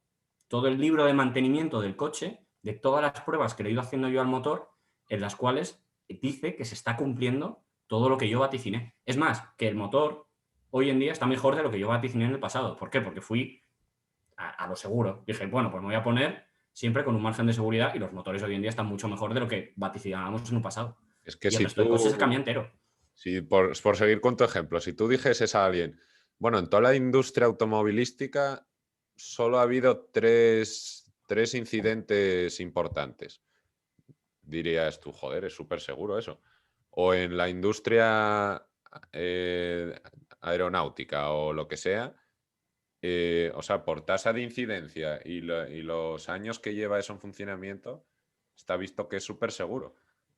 todo el libro de mantenimiento del coche, de todas las pruebas que le he ido haciendo yo al motor, en las cuales dice que se está cumpliendo todo lo que yo vaticiné. Es más, que el motor hoy en día está mejor de lo que yo vaticiné en el pasado. ¿Por qué? Porque fui a lo seguro. Dije, bueno, pues me voy a poner siempre con un margen de seguridad y los motores hoy en día están mucho mejor de lo que vaticinábamos en un pasado. Es que Y el si resto del coche se tú, cambia entero. si por seguir con tu ejemplo, si tú dijeses a alguien, bueno, en toda la industria automovilística solo ha habido tres incidentes importantes. Dirías tú, joder, es súper seguro eso. O en la industria eh, aeronáutica o lo que sea, o sea, por tasa de incidencia y los años que lleva eso en funcionamiento, está visto que es súper seguro.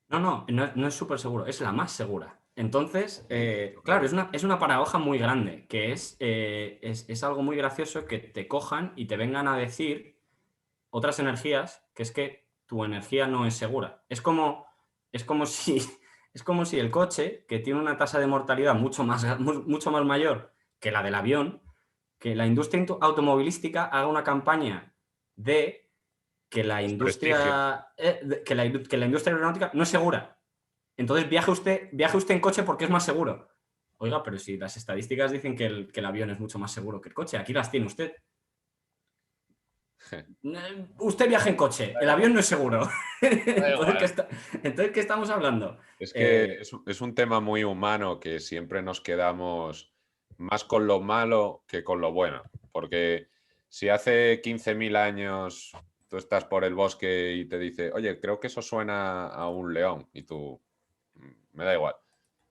No es súper seguro, es la más segura. Entonces, Sí, claro, claro. es una paradoja muy grande, que es algo muy gracioso que te cojan y te vengan a decir otras energías, que es que tu energía no es segura. Es como si, es como si el coche, que tiene una tasa de mortalidad mucho más mayor que la del avión, que la industria automovilística haga una campaña de que la Desprestigio. industria, que la industria aeronáutica no es segura. Entonces viaje usted en coche porque es más seguro. Oiga, pero si las estadísticas dicen que el avión es mucho más seguro que el coche, aquí las tiene usted. Usted viaja en coche, Da el igual. avión no es seguro. Da Entonces, igual. entonces, ¿qué estamos hablando? Es que Eh, es un tema muy humano que siempre nos quedamos más con lo malo que con lo bueno. Porque si hace 15.000 años tú estás por el bosque y te dice, oye, creo que eso suena a un león, y tú, Me da igual".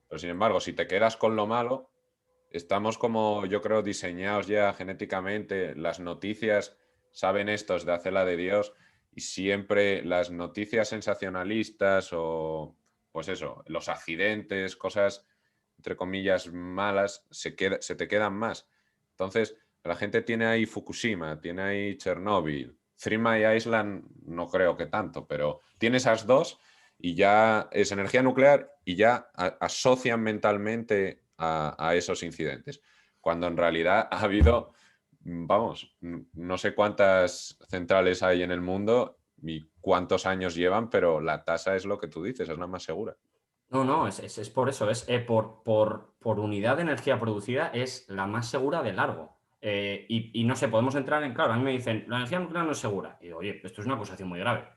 Pero sin embargo, si te quedas con lo malo, estamos como, yo creo, diseñados ya genéticamente. Las noticias saben estos de hacerla de Dios y siempre las noticias sensacionalistas o, pues eso, los accidentes, cosas, entre comillas, malas, se te quedan más. Entonces, la gente tiene ahí Fukushima, tiene ahí Chernóbil, Three Mile Island, no creo que tanto, pero tiene esas dos y ya es energía nuclear y ya asocian mentalmente a esos incidentes, cuando en realidad ha habido, vamos, no sé cuántas centrales hay en el mundo y cuántos años llevan, pero la tasa es lo que tú dices, es la más segura. no, es por eso, por unidad de energía producida es la más segura de largo. Y no sé, podemos entrar en, claro, a mí me dicen, la energía nuclear no es segura. Y digo, oye, esto es una acusación muy grave.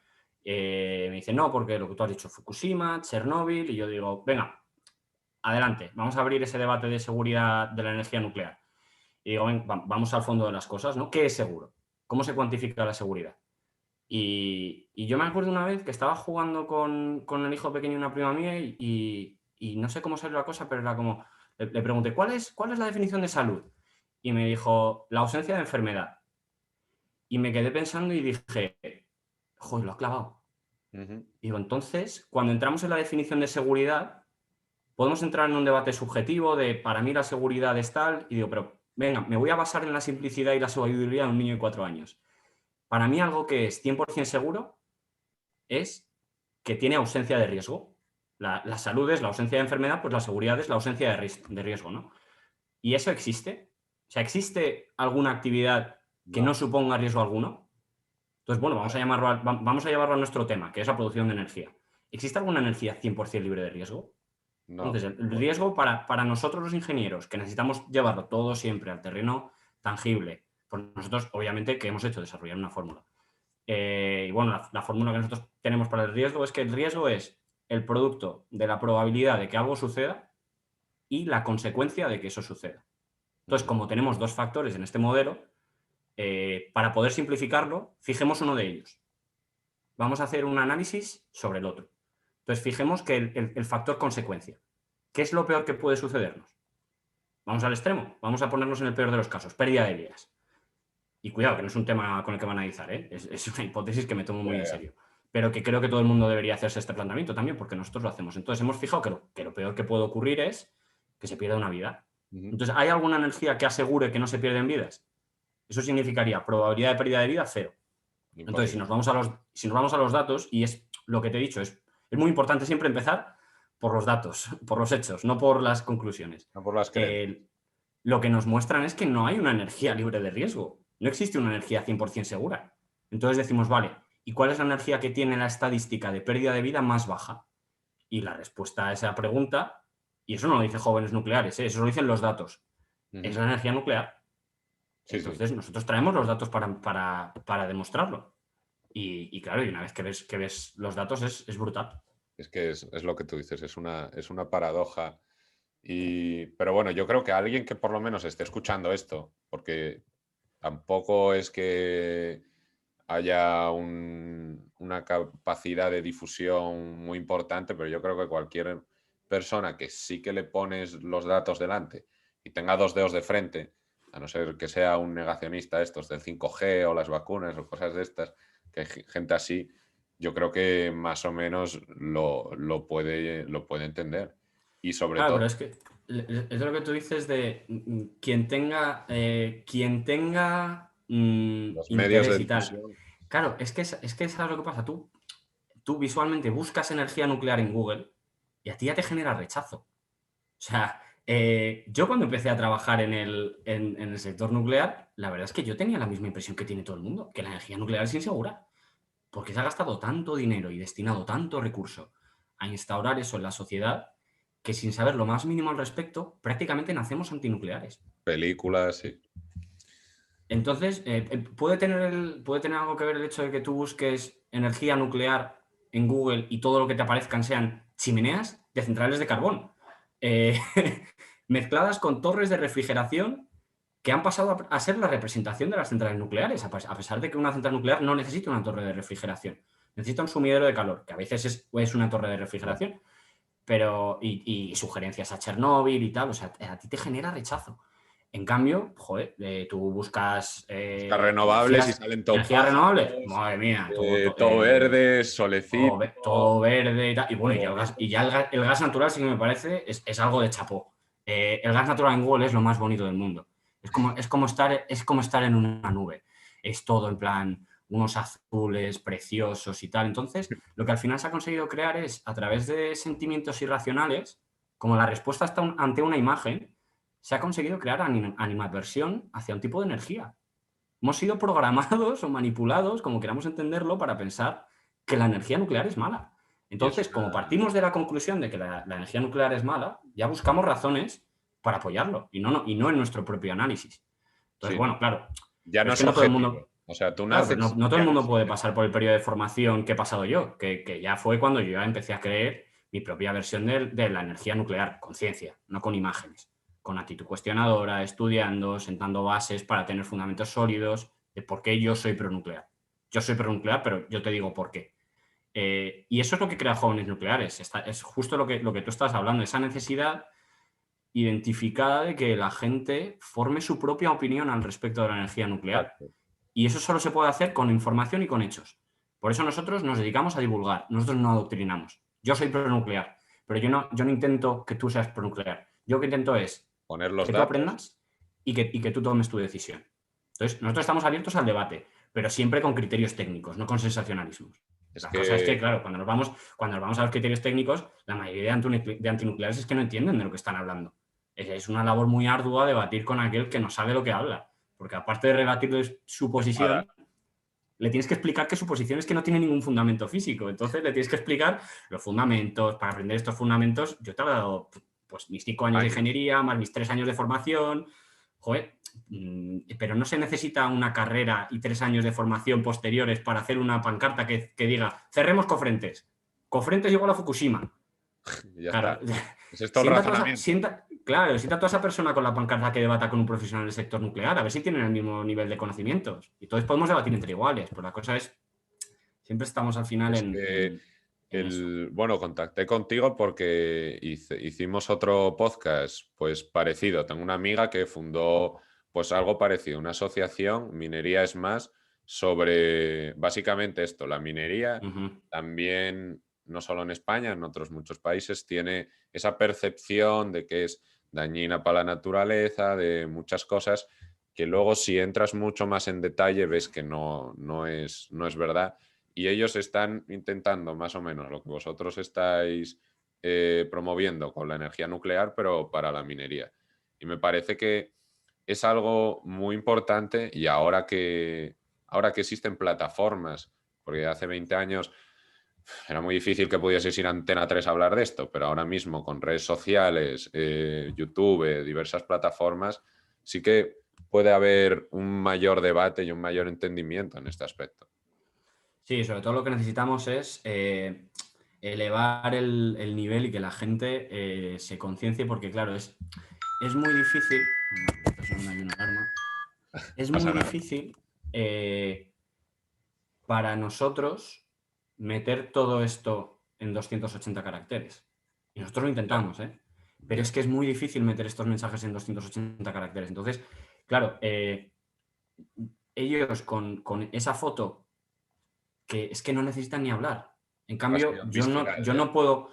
Me dicen, no, porque lo que tú has dicho, Fukushima, Chernóbil, y yo digo, venga, adelante, vamos a abrir ese debate de seguridad de la energía nuclear. Y digo, ven, vamos al fondo de las cosas, ¿no? ¿Qué es seguro? ¿Cómo se cuantifica la seguridad? Y yo me acuerdo una vez que estaba jugando con el hijo pequeño de una prima mía y no sé cómo salió la cosa, pero era como, le pregunté, cuál es la definición de salud? Y me dijo, la ausencia de enfermedad. Y me quedé pensando y dije, joder, lo ha clavado. Ujú. Digo, entonces, cuando entramos en la definición de seguridad, podemos entrar en un debate subjetivo de, para mí la seguridad es tal, y digo, pero venga, me voy a basar en la simplicidad y la sabiduría de un niño de 4 años. Para mí algo que es 100% seguro es que tiene ausencia de riesgo. La salud es la ausencia de enfermedad, pues la seguridad es la ausencia de riesgo, ¿no? ¿Y eso existe? O sea, ¿existe alguna actividad que no No. suponga riesgo alguno? Entonces, bueno, vamos a llevarlo a nuestro tema, que es la producción de energía. ¿Existe alguna energía 100% libre de riesgo? No. Entonces, el riesgo para nosotros los ingenieros, que necesitamos llevarlo todo siempre al terreno tangible, pues nosotros, obviamente, ¿qué hemos hecho? Desarrollar una fórmula. Y bueno, la fórmula que nosotros tenemos para el riesgo es que el riesgo es el producto de la probabilidad de que algo suceda y la consecuencia de que eso suceda. Entonces, como tenemos dos factores en este modelo, para poder simplificarlo, fijemos uno de ellos. Vamos a hacer un análisis sobre el otro. Entonces, fijemos que el factor consecuencia. ¿Qué es lo peor que puede sucedernos? Vamos al extremo. Vamos a ponernos en el peor de los casos. Pérdida de vidas. Y cuidado, que no es un tema con el que van a analizar, ¿eh? Es una hipótesis que me tomo muy en serio. Pero que creo que todo el mundo debería hacerse este planteamiento también, porque nosotros lo hacemos. Entonces, hemos fijado que lo peor que puede ocurrir es que se pierda una vida. Entonces, ¿hay alguna energía que asegure que no se pierden vidas? Eso significaría probabilidad de pérdida de vida cero. Entonces, si nos vamos a los datos, y es lo que te he dicho, es muy importante siempre empezar por los datos, por los hechos, no por las conclusiones. No por las creencias. Lo que nos muestran es que no hay una energía libre de riesgo. No existe una energía 100% segura. Entonces decimos, vale, ¿y cuál es la energía que tiene la estadística de pérdida de vida más baja? Y la respuesta a esa pregunta, y eso no lo dice Jóvenes Nucleares, eso lo dicen los datos, es la energía nuclear. Sí, Entonces nosotros traemos los datos para demostrarlo. Y claro, y una vez que ves los datos es brutal. Es que es lo que tú dices, es una paradoja. Pero bueno, yo creo que alguien que por lo menos esté escuchando esto, porque tampoco es que haya una capacidad de difusión muy importante, pero yo creo que cualquier persona que sí que le pones los datos delante y tenga dos dedos de frente, a no ser que sea un negacionista estos del 5G o las vacunas o cosas de estas, que hay gente así, yo creo que más o menos lo puede entender. Y sobre Claro, todo, pero es que es lo que tú dices de quien tenga los medios de interés y tal. difusión. Claro, es que ¿sabes lo que pasa? Tú visualmente buscas energía nuclear en Google y a ti ya te genera rechazo. O sea, yo cuando empecé a trabajar en el sector nuclear, la verdad es que yo tenía la misma impresión que tiene todo el mundo, que la energía nuclear es insegura, porque se ha gastado tanto dinero y destinado tanto recurso a instaurar eso en la sociedad que sin saber lo más mínimo al respecto, prácticamente nacemos antinucleares. Películas, sí. Entonces, ¿puede tener algo que ver el hecho de que tú busques energía nuclear en Google y todo lo que te aparezcan sean chimeneas de centrales de carbón, eh, mezcladas con torres de refrigeración que han pasado a ser la representación de las centrales nucleares, a pesar de que una central nuclear no necesita una torre de refrigeración, necesita un sumidero de calor, que a veces es una torre de refrigeración, pero y sugerencias a Chernóbil y tal, o sea, a ti te genera rechazo. En cambio, joder, tú buscas Buscas renovables y salen todo energías renovables, pájaros, madre mía, todo verde, solecito. todo verde y tal. Y bueno, y ya el gas natural sí que me parece es algo de chapó. El gas natural en Google es lo más bonito del mundo. Es como estar en una nube. Es todo en plan unos azules preciosos y tal. Entonces, lo que al final se ha conseguido crear es, a través de sentimientos irracionales, como la respuesta ante una imagen, se ha conseguido crear animadversión hacia un tipo de energía. Hemos sido programados o manipulados, como queramos entenderlo, para pensar que la energía nuclear es mala. Y es Entonces, como partimos de la conclusión de que la energía nuclear es mala, ya buscamos razones para apoyarlo y no en nuestro propio análisis. Entonces, sí, bueno, claro, ya pero no es es que no todo el objetivo. mundo, O sea, tú claro, pero naces no todo y el ya no mundo es puede objetivo. pasar por el periodo de formación que he pasado yo, que ya fue cuando yo ya empecé a creer mi propia versión de la energía nuclear, con ciencia, no con imágenes, con actitud cuestionadora, estudiando, sentando bases para tener fundamentos sólidos de por qué yo soy pronuclear. Yo soy pronuclear, pero yo te digo por qué. Y eso es lo que crea Jóvenes Nucleares. Es justo lo que tú estás hablando, esa necesidad identificada de que la gente forme su propia opinión al respecto de la energía nuclear. Exacto. Y eso solo se puede hacer con información y con hechos. Por eso nosotros nos dedicamos a divulgar, nosotros no adoctrinamos. Yo soy pronuclear, pero yo no intento que tú seas pronuclear. Yo lo que intento es Poner los que tú datos. aprendas y que tú tomes tu decisión. Entonces, nosotros estamos abiertos al debate, pero siempre con criterios técnicos, no con sensacionalismos. La cosa es que, claro, cuando nos vamos a los criterios técnicos, la mayoría de antinucleares es que no entienden de lo que están hablando. Es una labor muy ardua debatir con aquel que no sabe lo que habla. Porque aparte de rebatirle su posición, le tienes que explicar que su posición es que no tiene ningún fundamento físico. Entonces le tienes que explicar los fundamentos. Para aprender estos fundamentos, yo te he dado pues, mis 5 años de ingeniería, más mis 3 años de formación. Joder, pero no se necesita una carrera y 3 años de formación posteriores para hacer una pancarta que diga, cerremos Cofrentes. Cofrentes igual a Fukushima. Ya claro. Está. Es esto el razonamiento. Sienta a toda esa persona con la pancarta que debata con un profesional del sector nuclear, a ver si tienen el mismo nivel de conocimientos. Y todos podemos debatir entre iguales, pero la cosa es, siempre estamos al final Bueno, contacté contigo porque hicimos otro podcast pues parecido. Tengo una amiga que fundó pues algo parecido, una asociación, Minería es Más, sobre básicamente esto, la minería. También, no solo en España, en otros muchos países, tiene esa percepción de que es dañina para la naturaleza, de muchas cosas, que luego si entras mucho más en detalle ves que no es verdad. Y ellos están intentando más o menos lo que vosotros estáis promoviendo con la energía nuclear, pero para la minería. Y me parece que es algo muy importante y ahora que existen plataformas, porque hace 20 años era muy difícil que pudieses ir a Antena 3 a hablar de esto, pero ahora mismo con redes sociales, YouTube, diversas plataformas, sí que puede haber un mayor debate y un mayor entendimiento en este aspecto. Sí, sobre todo lo que necesitamos es elevar el nivel y que la gente se conciencie, porque claro, es muy difícil. Hay una alarma. Es muy difícil para nosotros meter todo esto en 280 caracteres. Y nosotros lo intentamos, ¿eh? Pero es que es muy difícil meter estos mensajes en 280 caracteres. Entonces, claro, ellos con esa foto que es que no necesitan ni hablar. En cambio, yo no puedo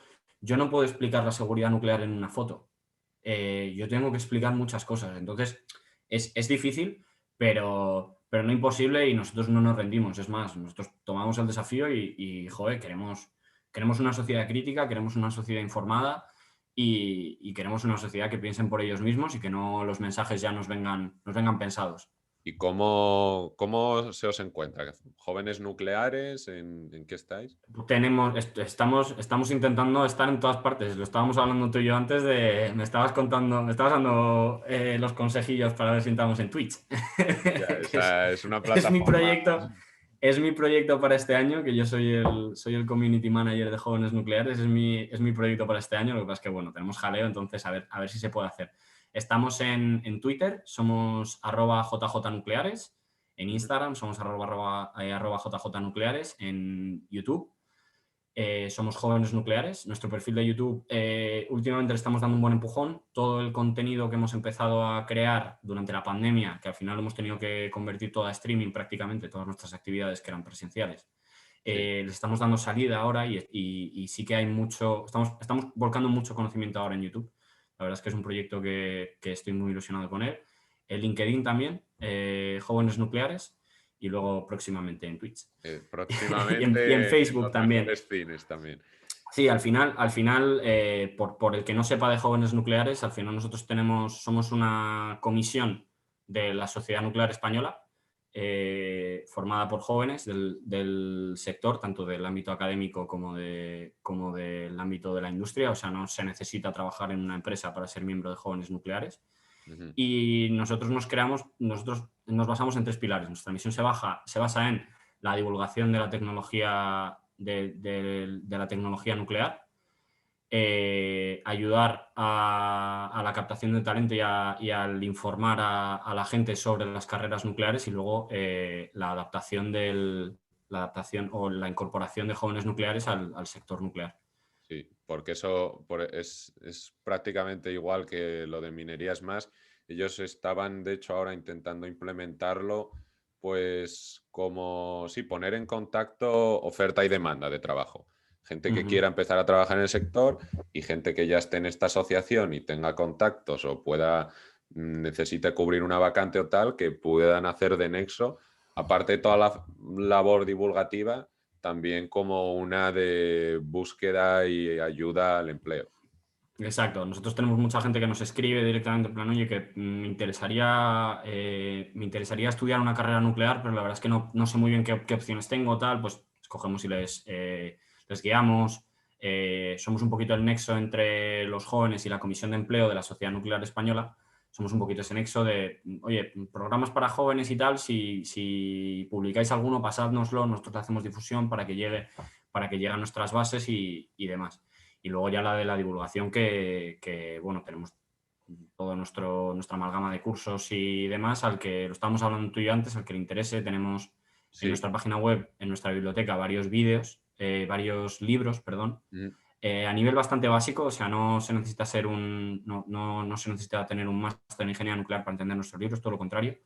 explicar la seguridad nuclear en una foto. Yo tengo que explicar muchas cosas. Entonces, es difícil, pero no imposible y nosotros no nos rendimos. Es más, nosotros tomamos el desafío y joder, queremos una sociedad crítica, queremos una sociedad informada y queremos una sociedad que piensen por ellos mismos y que no los mensajes ya nos vengan pensados. ¿Y cómo se os encuentra? ¿Jóvenes nucleares? ¿En qué estáis? Estamos intentando estar en todas partes. Lo estábamos hablando tú y yo antes me estabas dando los consejillos para ver si entramos en Twitch. Es una plataforma. Es mi proyecto para este año, que yo soy el community manager de Jóvenes Nucleares. Es mi proyecto para este año. Lo que pasa es que, bueno, tenemos jaleo, entonces a ver si se puede hacer. Estamos en Twitter, somos @jjnucleares. En Instagram somos @jjnucleares. En YouTube somos Jóvenes Nucleares. Nuestro perfil de YouTube últimamente le estamos dando un buen empujón. Todo el contenido que hemos empezado a crear durante la pandemia, que al final hemos tenido que convertir todo a streaming prácticamente, todas nuestras actividades que eran presenciales, les estamos dando salida ahora y sí que hay mucho, estamos volcando mucho conocimiento ahora en YouTube. La verdad es que es un proyecto que estoy muy ilusionado con él. En LinkedIn también, Jóvenes Nucleares, y luego próximamente en Twitch. Próximamente y en Facebook en también. Cines también. Sí, al final por el que no sepa de Jóvenes Nucleares, al final nosotros somos una comisión de la Sociedad Nuclear Española, formada por jóvenes del sector, tanto del ámbito académico como del ámbito de la industria. O sea, no se necesita trabajar en una empresa para ser miembro de Jóvenes Nucleares. Y nosotros nos basamos en 3 pilares. Nuestra misión se basa en la divulgación de la tecnología de la tecnología nuclear, ayudar a la captación de talento y al informar a la gente sobre las carreras nucleares, y luego la adaptación o la incorporación de jóvenes nucleares al sector nuclear. Sí, porque eso es prácticamente igual que lo de Minería es Más. Ellos estaban, de hecho, ahora intentando implementarlo, pues como, sí, poner en contacto oferta y demanda de trabajo. Gente que quiera empezar a trabajar en el sector y gente que ya esté en esta asociación y tenga contactos o necesite cubrir una vacante o tal, que puedan hacer de nexo, aparte de toda la labor divulgativa, también como una de búsqueda y ayuda al empleo. Exacto, nosotros tenemos mucha gente que nos escribe directamente en plan, oye, que me interesaría estudiar una carrera nuclear, pero la verdad es que no sé muy bien qué opciones tengo, tal, pues escogemos y les guiamos. Somos un poquito el nexo entre los jóvenes y la Comisión de Empleo de la Sociedad Nuclear Española. Somos un poquito ese nexo de, oye, programas para jóvenes y tal, si publicáis alguno, pasádnoslo, nosotros le hacemos difusión para que llegue a nuestras bases y demás. Y luego ya la de la divulgación bueno, tenemos todo nuestra amalgama de cursos y demás, al que lo estábamos hablando tú y yo antes, al que le interese, tenemos en Sí. nuestra página web, en nuestra biblioteca, varios libros, perdón, a nivel bastante básico, o sea, no se necesita no se necesita tener un máster en ingeniería nuclear para entender nuestros libros, todo lo contrario.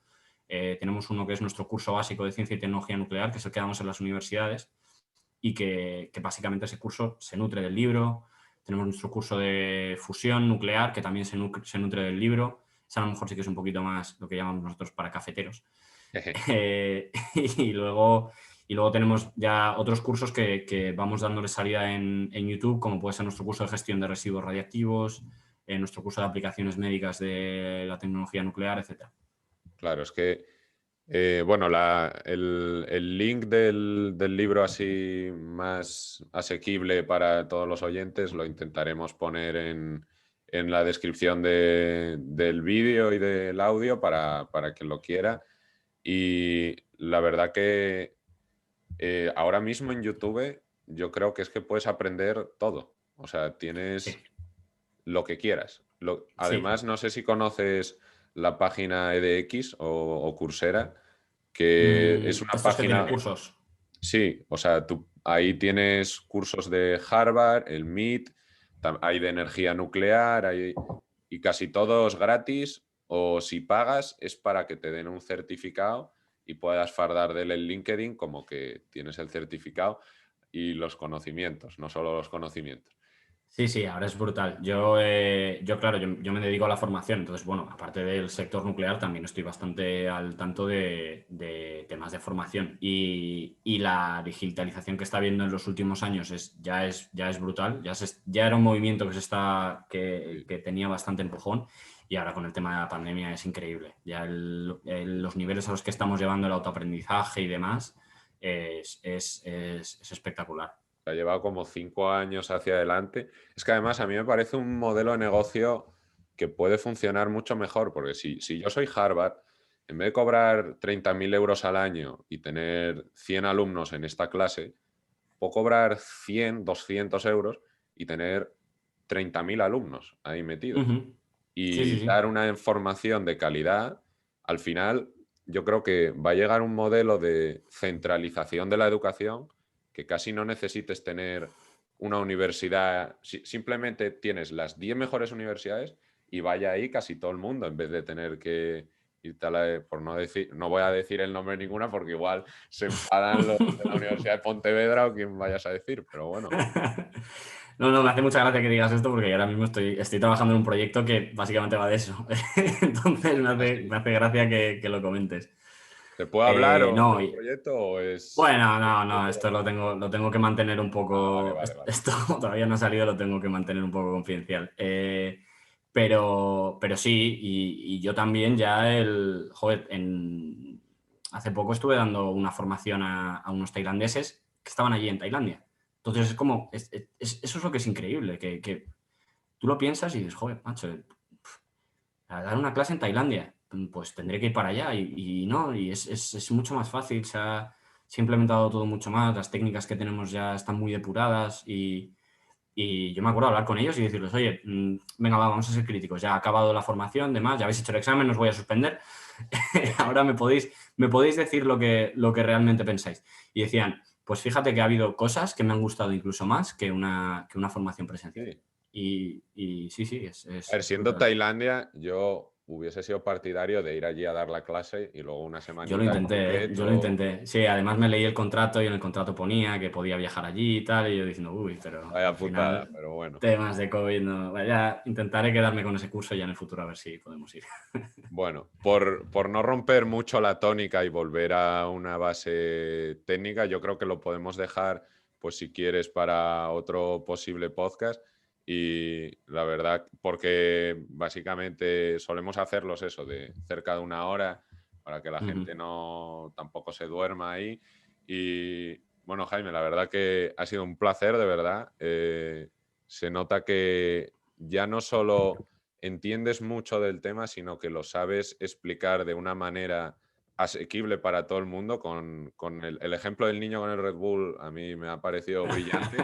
Tenemos uno que es nuestro curso básico de ciencia y tecnología nuclear, que es el que damos en las universidades, y que básicamente ese curso se nutre del libro. Tenemos nuestro curso de fusión nuclear, que también se nutre del libro. Esa a lo mejor sí que es un poquito más lo que llamamos nosotros para cafeteros. Y luego tenemos ya otros cursos que vamos dándole salida en YouTube, como puede ser nuestro curso de gestión de residuos radiactivos, nuestro curso de aplicaciones médicas de la tecnología nuclear, etc. Claro, es que, bueno, el link del libro así más asequible para todos los oyentes lo intentaremos poner en la descripción del vídeo y del audio para quien lo quiera. Y la verdad que ahora mismo en YouTube yo creo que es que puedes aprender todo. O sea, Sí, tienes lo que quieras. sí. Además, no sé si conoces la página edX o Coursera, que es De una estos que tienen página... cursos. Sí, o sea, tú ahí tienes cursos de Harvard, el MIT, hay de energía nuclear, y casi todos gratis, o si pagas es para que te den un certificado y puedas fardar de él en LinkedIn como que tienes el certificado y los conocimientos, no solo los conocimientos. Sí, sí, ahora es brutal. Claro, yo me dedico a la formación, entonces, bueno, aparte del sector nuclear, también estoy bastante al tanto de temas de formación. Y la digitalización que está habiendo en los últimos años ya es brutal. Ya era un movimiento que tenía bastante empujón, y ahora con el tema de la pandemia es increíble. Ya los niveles a los que estamos llevando el autoaprendizaje y demás es espectacular. Ha llevado como 5 años hacia adelante. Es que además a mí me parece un modelo de negocio que puede funcionar mucho mejor, porque si yo soy Harvard, en vez de cobrar 30.000 euros al año y tener 100 alumnos en esta clase, puedo cobrar 100, 200 euros y tener 30.000 alumnos ahí metidos. Ujú. Sí, sí, Y sí. dar una información de calidad. Al final, yo creo que va a llegar un modelo de centralización de la educación que casi no necesites tener una universidad, simplemente tienes las 10 mejores universidades y vaya ahí casi todo el mundo, en vez de tener que irte por no decir, no voy a decir el nombre de ninguna porque igual se enfadan los de la Universidad de Pontevedra o quien vayas a decir, pero bueno. No, me hace mucha gracia que digas esto porque yo ahora mismo estoy trabajando en un proyecto que básicamente va de eso. Entonces Así. me hace gracia que lo comentes. ¿Te puedo hablar No, del proyecto o es bueno, un no, esto poco... lo tengo que mantener un Ah, vale, poco. vale, vale. Esto todavía no ha salido, lo tengo que mantener un poco confidencial. Pero sí, y yo también joder, hace poco estuve dando una formación a unos tailandeses que estaban allí en Tailandia. Entonces es como, eso es lo que es increíble, que tú lo piensas y dices, joder, macho, a dar una clase en Tailandia, pues tendré que ir para allá y no, y es mucho más fácil, se ha implementado todo mucho más, las técnicas que tenemos ya están muy depuradas y yo me acuerdo hablar con ellos y decirles, oye, venga, vamos a ser críticos, ya ha acabado la formación, demás, ya habéis hecho el examen, no os voy a suspender, ahora me podéis decir lo que realmente pensáis. Y decían, pues fíjate que ha habido cosas que me han gustado incluso más que una formación presencial. Sí. Y sí, A ver, es siendo brutal. Tailandia, yo hubiese sido partidario de ir allí a dar la clase y luego una semanita Yo lo en intenté, yo lo Phuket. intenté. Sí, además me leí el contrato y en el contrato ponía que podía viajar allí y tal, y yo diciendo, uy, pero Vaya al putada, final, pero bueno. temas de COVID, no. Bueno, ya intentaré quedarme con ese curso ya en el futuro a ver si podemos ir. Bueno, por no romper mucho la tónica y volver a una base técnica, yo creo que lo podemos dejar, pues si quieres, para otro posible podcast. Y la verdad, porque básicamente solemos hacerlos eso, de cerca de una hora, para que la gente no tampoco se duerma ahí. Y bueno, Jaime, la verdad que ha sido un placer, de verdad. Se nota que ya no solo entiendes mucho del tema, sino que lo sabes explicar de una manera asequible para todo el mundo. Con el ejemplo del niño con el Red Bull, a mí me ha parecido brillante.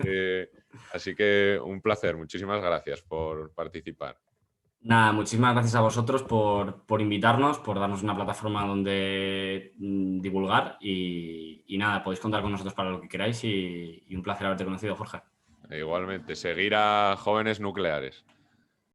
Eh, Así que un placer. Muchísimas gracias por participar. Nada, muchísimas gracias a vosotros por invitarnos, por darnos una plataforma donde divulgar y nada, podéis contar con nosotros para lo que queráis y un placer haberte conocido, Jorge. E igualmente, seguir a Jóvenes Nucleares.